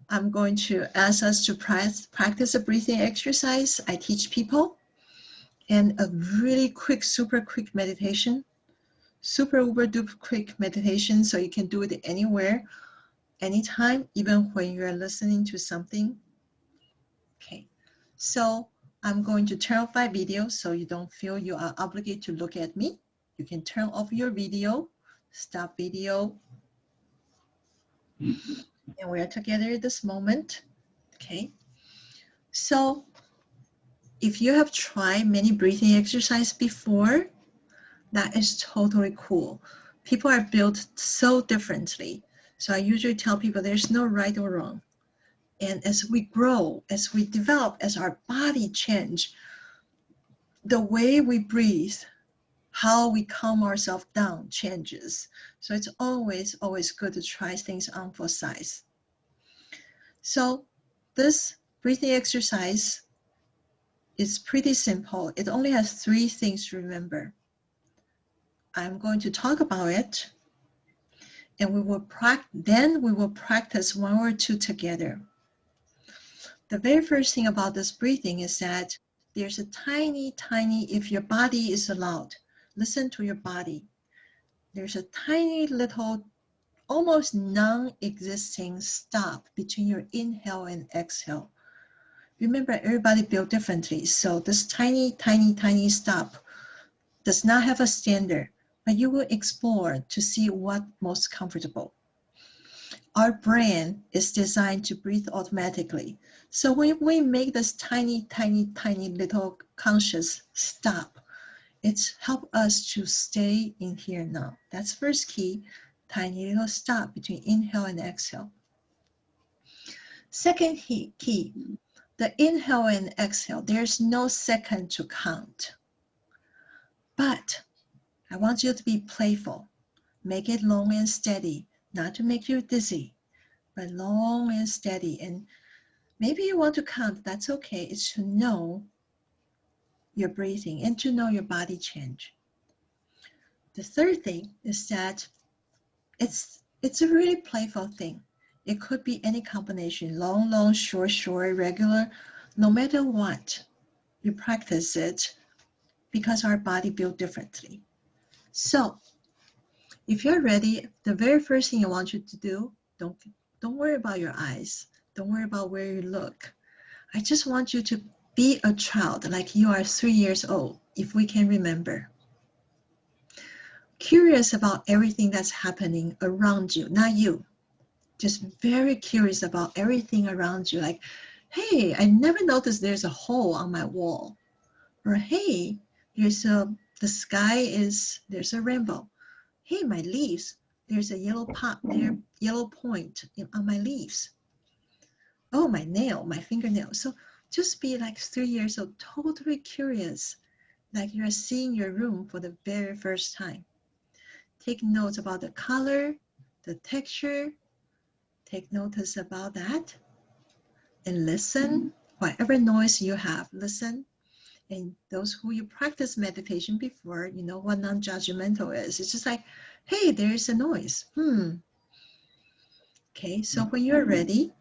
I'm going to ask us to practice a breathing exercise I teach people, and a really quick, super quick meditation, super uber duper quick meditation, so you can do it anywhere, anytime, even when you're listening to something. Okay, so I'm going to turn off my video so you don't feel you are obligated to look at me. You can turn off your video, stop video, and we are together at this moment. Okay, so if you have tried many breathing exercises before, that is totally cool. People are built so differently. So I usually tell people there's no right or wrong. And as we grow, as we develop, as our body change, the way we breathe, how we calm ourselves down changes. So it's always, always good to try things on for size. So this breathing exercise is pretty simple. It only has 3 things to remember. I'm going to talk about it, and we will practice 1 or 2 together. The very first thing about this breathing is that there's a tiny, if your body is allowed, listen to your body. There's a tiny little, almost non-existing stop between your inhale and exhale. Remember, everybody built differently. So this tiny stop does not have a standard, but you will explore to see what most comfortable. Our brain is designed to breathe automatically. So when we make this tiny, tiny, tiny little conscious stop, it's help us to stay in here now. That's first key, tiny little stop between inhale and exhale. Second key, the inhale and exhale, there's no second to count. But I want you to be playful. Make it long and steady, not to make you dizzy, but long and steady. And maybe you want to count, that's okay. It's to know your breathing and to know your body change. The third thing is that it's a really playful thing. It could be any combination, long, long, short, short, regular, no matter what, you practice it because our body built differently. So if you're ready, the very first thing I want you to do, don't worry about your eyes. Don't worry about where you look. I just want you to be a child like you are 3 years old, if we can remember. Curious about everything that's happening around you, not you. Just very curious about everything around you. Like, hey, I never noticed there's a hole on my wall. Or hey, there's a rainbow. Hey, my leaves, there's a yellow point on my leaves. Oh, my fingernail. So just be like 3 years old, totally curious, like you're seeing your room for the very first time. Take notes about the color, the texture. Take notice about that. And listen, whatever noise you have, listen. And those who you practice meditation before, you know what non-judgmental is. It's just like, hey, there's a noise. Okay, so when you're ready,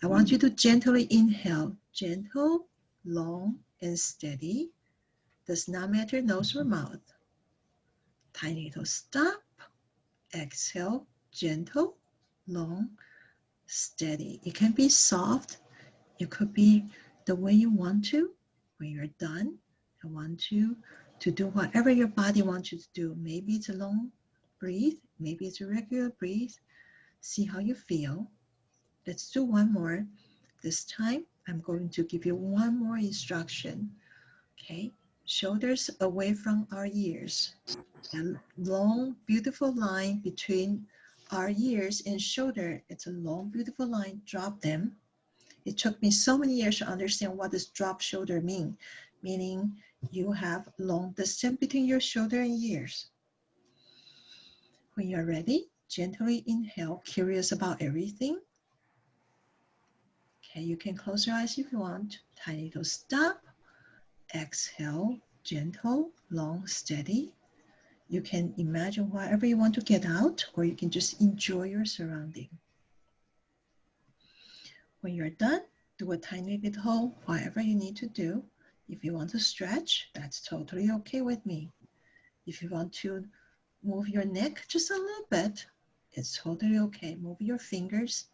I want you to gently inhale. Gentle, long, and steady. Does not matter nose or mouth. Tiny little stop. Exhale, gentle, long, steady. It can be soft. It could be the way you want to. When you're done, I want you to do whatever your body wants you to do. Maybe it's a long breathe. Maybe it's a regular breathe. See how you feel. Let's do one more. This time, I'm going to give you one more instruction. Okay, shoulders away from our ears. A long, beautiful line between our ears and shoulder. It's a long, beautiful line. Drop them. It took me so many years to understand what does drop shoulder mean. Meaning you have long distance between your shoulder and ears. When you're ready, gently inhale, curious about everything. Okay, you can close your eyes if you want. Tiny little stop. Exhale, gentle, long, steady. You can imagine whatever you want to get out, or you can just enjoy your surrounding. When you're done, do a tiny little whatever you need to do. If you want to stretch, that's totally okay with me. If you want to move your neck just a little bit, it's totally okay. Move your fingers.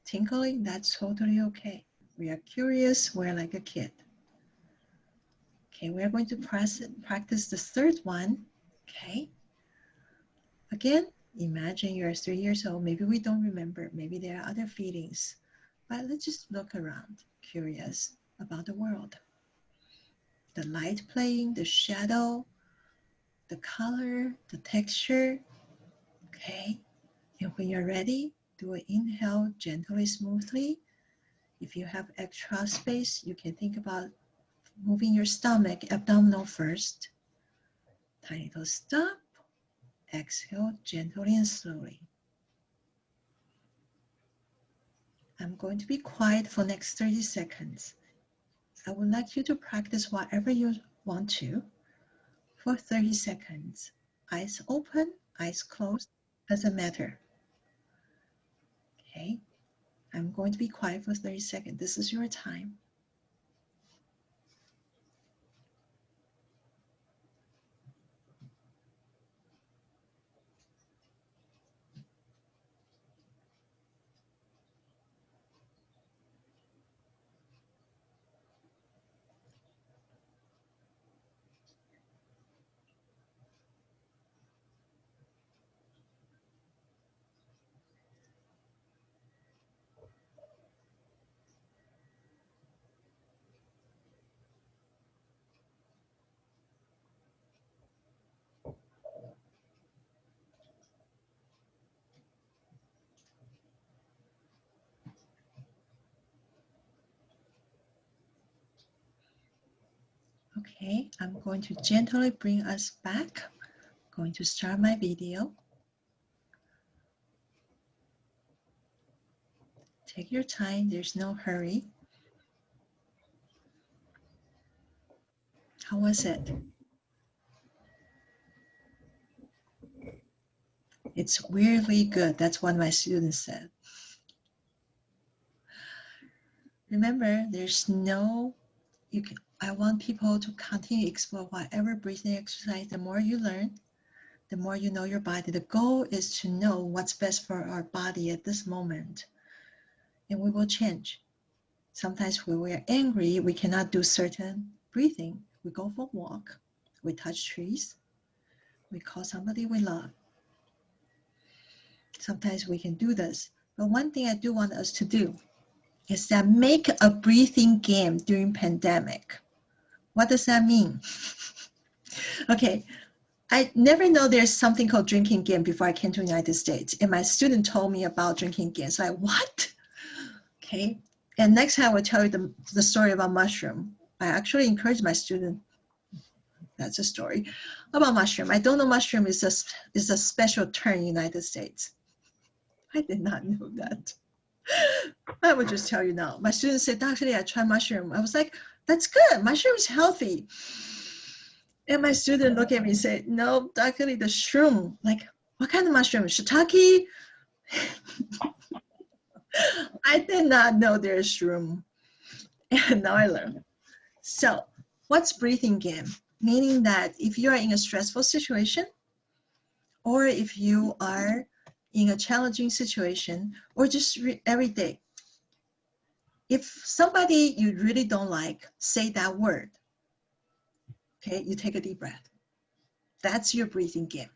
Tinkling, that's totally okay. We are curious, we're like a kid. Okay, we're going to practice the third one. Okay. Again, imagine you're 3 years old. Maybe we don't remember. Maybe there are other feelings. But let's just look around, curious about the world. The light playing, the shadow, the color, the texture. Okay. And when you're ready, do an inhale gently, smoothly. If you have extra space, you can think about moving your stomach, abdominal first. Tiny little stop. Exhale gently and slowly. I'm going to be quiet for next 30 seconds. I would like you to practice whatever you want to for 30 seconds. Eyes open, eyes closed, doesn't matter. Okay, I'm going to be quiet for 30 seconds. This is your time. Okay, I'm going to gently bring us back. I'm going to start my video. Take your time, there's no hurry. How was it? It's weirdly good. That's what my students said. Remember, there's no, I want people to continue to explore whatever breathing exercise. The more you learn, the more you know your body. The goal is to know what's best for our body at this moment. And we will change. Sometimes when we're angry, we cannot do certain breathing. We go for a walk, we touch trees, we call somebody we love. Sometimes we can do this. But one thing I do want us to do is that make a breathing game during pandemic. What does that mean? Okay, I never know there's something called drinking game before I came to the United States. And my student told me about drinking games. Like, what? Okay, and next time I will tell you the story about mushroom. I actually encourage my student, that's a story, about mushroom. I don't know mushroom is a special term in the United States. I did not know that. I would just tell you now. My students said, Dr. Lee, I tried mushroom. I was like, that's good. Mushroom is healthy. And my student looked at me and said, no, Dr. Lee, the shroom. Like, what kind of mushroom? Shiitake? I did not know there's shroom. And now I learned. So what's breathing game? Meaning that if you are in a stressful situation, or if you are in a challenging situation, or just every day, if somebody you really don't like say that word, okay, you take a deep breath. That's your breathing game.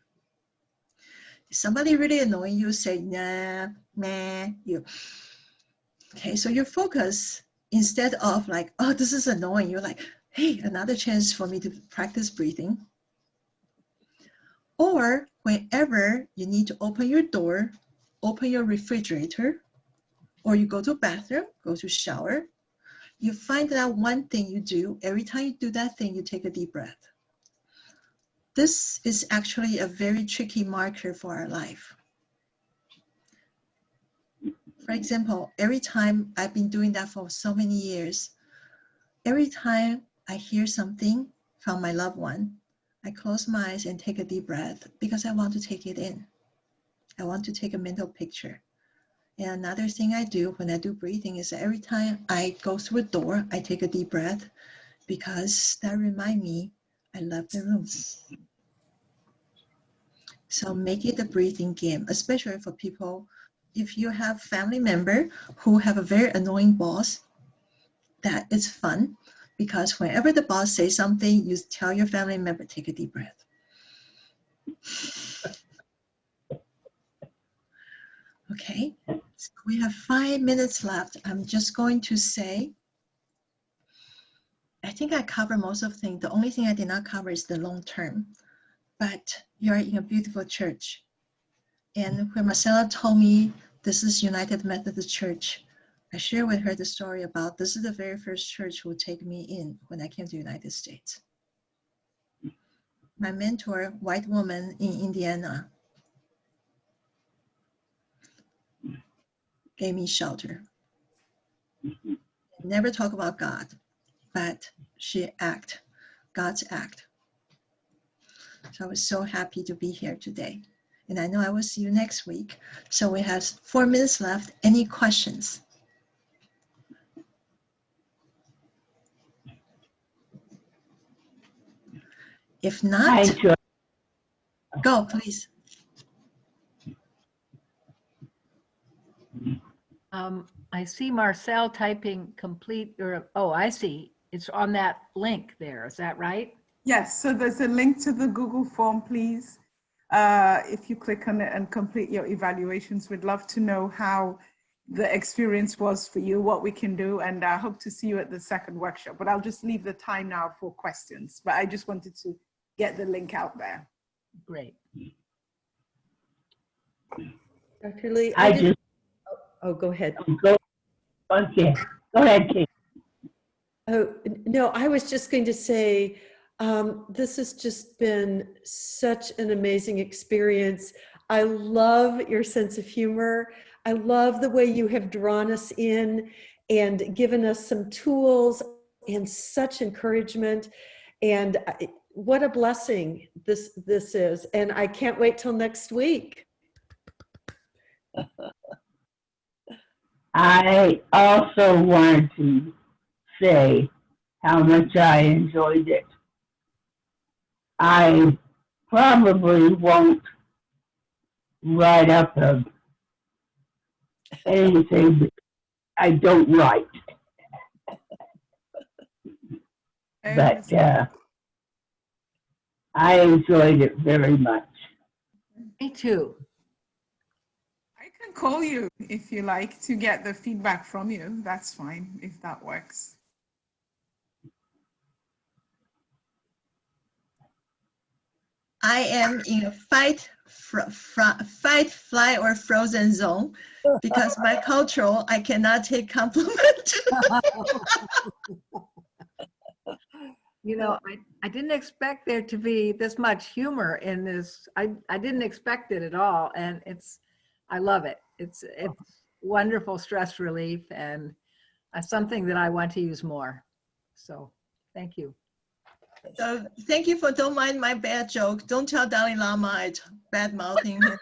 If somebody really annoying you, say nah, meh, you. Okay, so your focus, instead of like, oh, this is annoying, you're like, hey, another chance for me to practice breathing. Or whenever you need to open your door, open your refrigerator, or you go to a bathroom, go to shower, you find that one thing you do, every time you do that thing, you take a deep breath. This is actually a very tricky marker for our life. For example, every time I've been doing that for so many years, every time I hear something from my loved one, I close my eyes and take a deep breath because I want to take it in. I want to take a mental picture. And another thing I do when I do breathing is that every time I go through a door, I take a deep breath because that reminds me I love the room. So make it a breathing game, especially for people, if you have family member who have a very annoying boss, that is fun because whenever the boss says something, you tell your family member, take a deep breath. Okay, so we have 5 minutes left. I'm just going to say, I think I covered most of the things. The only thing I did not cover is the long term, but you're in a beautiful church. And when Marcella told me this is United Methodist Church, I shared with her the story about this is the very first church who would take me in when I came to the United States. My mentor, white woman in Indiana, gave me shelter. Never talk about God, but she act, God's act. So I was so happy to be here today. And I know I will see you next week. So we have 4 minutes left. Any questions? If not, go please. I see Marcel typing complete, or, oh, I see. It's on that link there. Is that right? Yes, so there's a link to the Google form, please. If you click on it and complete your evaluations, we'd love to know how the experience was for you, what we can do, and I hope to see you at the second workshop. But I'll just leave the time now for questions. But I just wanted to get the link out there. Great. Dr. Lee, oh, go ahead. Okay. Go ahead, Kate. Oh, no, I was just going to say, this has just been such an amazing experience. I love your sense of humor. I love the way you have drawn us in and given us some tools and such encouragement. And what a blessing this is. And I can't wait till next week. I also wanted to say how much I enjoyed it. I probably won't write up anything that I don't write, but I enjoyed it very much. Me too. I can call you if you like to get the feedback from you. That's fine if that works. I am in a fight, fly, or frozen zone because my cultural, I cannot take compliment. You know, I didn't expect there to be this much humor in this. I didn't expect it at all. And I love it. It's wonderful stress relief and something that I want to use more. So thank you. So thank you for don't mind my bad joke. Don't tell Dalai Lama I bad mouthing him.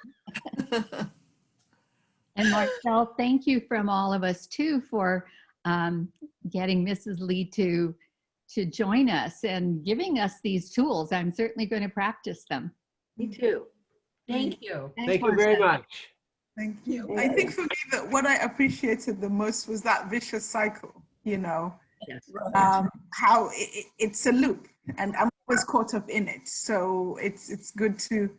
And Marcel, thank you from all of us too for getting Mrs. Lee to join us and giving us these tools. I'm certainly going to practice them. Me too. Thank you. Thank you very much. Thank you. I think for me that what I appreciated the most was that vicious cycle, you know, Yes. how it's a loop and I'm always caught up in it. So it's good to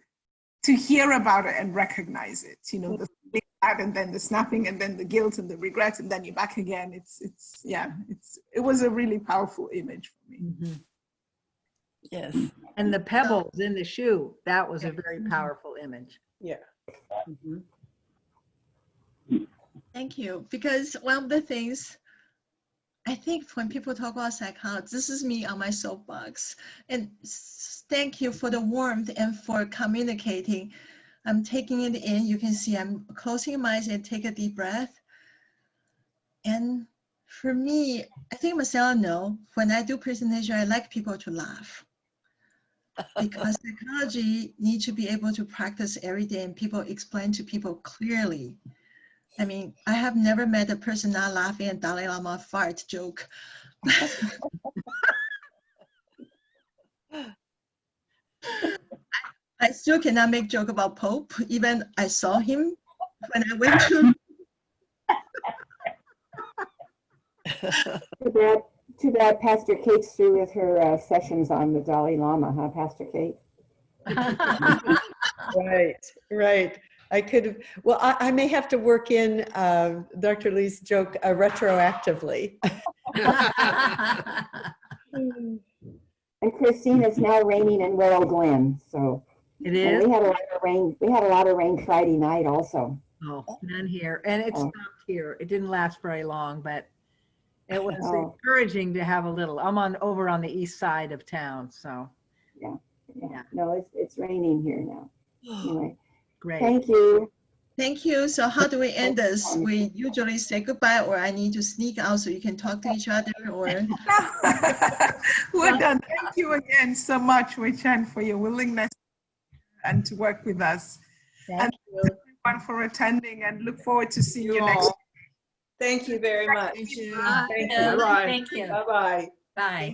hear about it and recognize it, you know, the feeling bad and then the snapping and then the guilt and the regret and then you're back again. It was a really powerful image for me. Mm-hmm. Yes. And the pebbles in the shoe, that was a very powerful image. Yeah. Mm-hmm. Thank you. Because one of the things, I think when people talk about psychology, this is me on my soapbox. And thank you for the warmth and for communicating. I'm taking it in. You can see I'm closing my eyes and take a deep breath. And for me, I think Marcella knows, when I do presentation, I like people to laugh. Because psychology needs to be able to practice every day and people explain to people clearly. I mean, I have never met a person not laughing at Dalai Lama fart joke. I still cannot make joke about Pope. Even I saw him when I went to. Too bad Pastor Kate's through with her sessions on the Dalai Lama, huh, Pastor Kate? Right. I could have, well, I may have to work in Dr. Lee's joke retroactively. And Christine, it's now raining in Willow Glen, so. It is? We had a lot of rain. We had a lot of rain Friday night also. Oh, none here. And it stopped here. It didn't last very long, but it was encouraging to have a little. I'm over on the east side of town, so. Yeah. No, it's raining here now. Anyway. Great. Thank you. Thank you. So how do we end this? We usually say goodbye, or I need to sneak out so you can talk to each other, or? We're done. Thank you again so much, Wei-Chen, for your willingness and to work with us. Thank you. Everyone for attending and look forward to seeing you next week. Thank you very much. Thank you. Thank you. Bye-bye. Thank you. Bye-bye. Bye.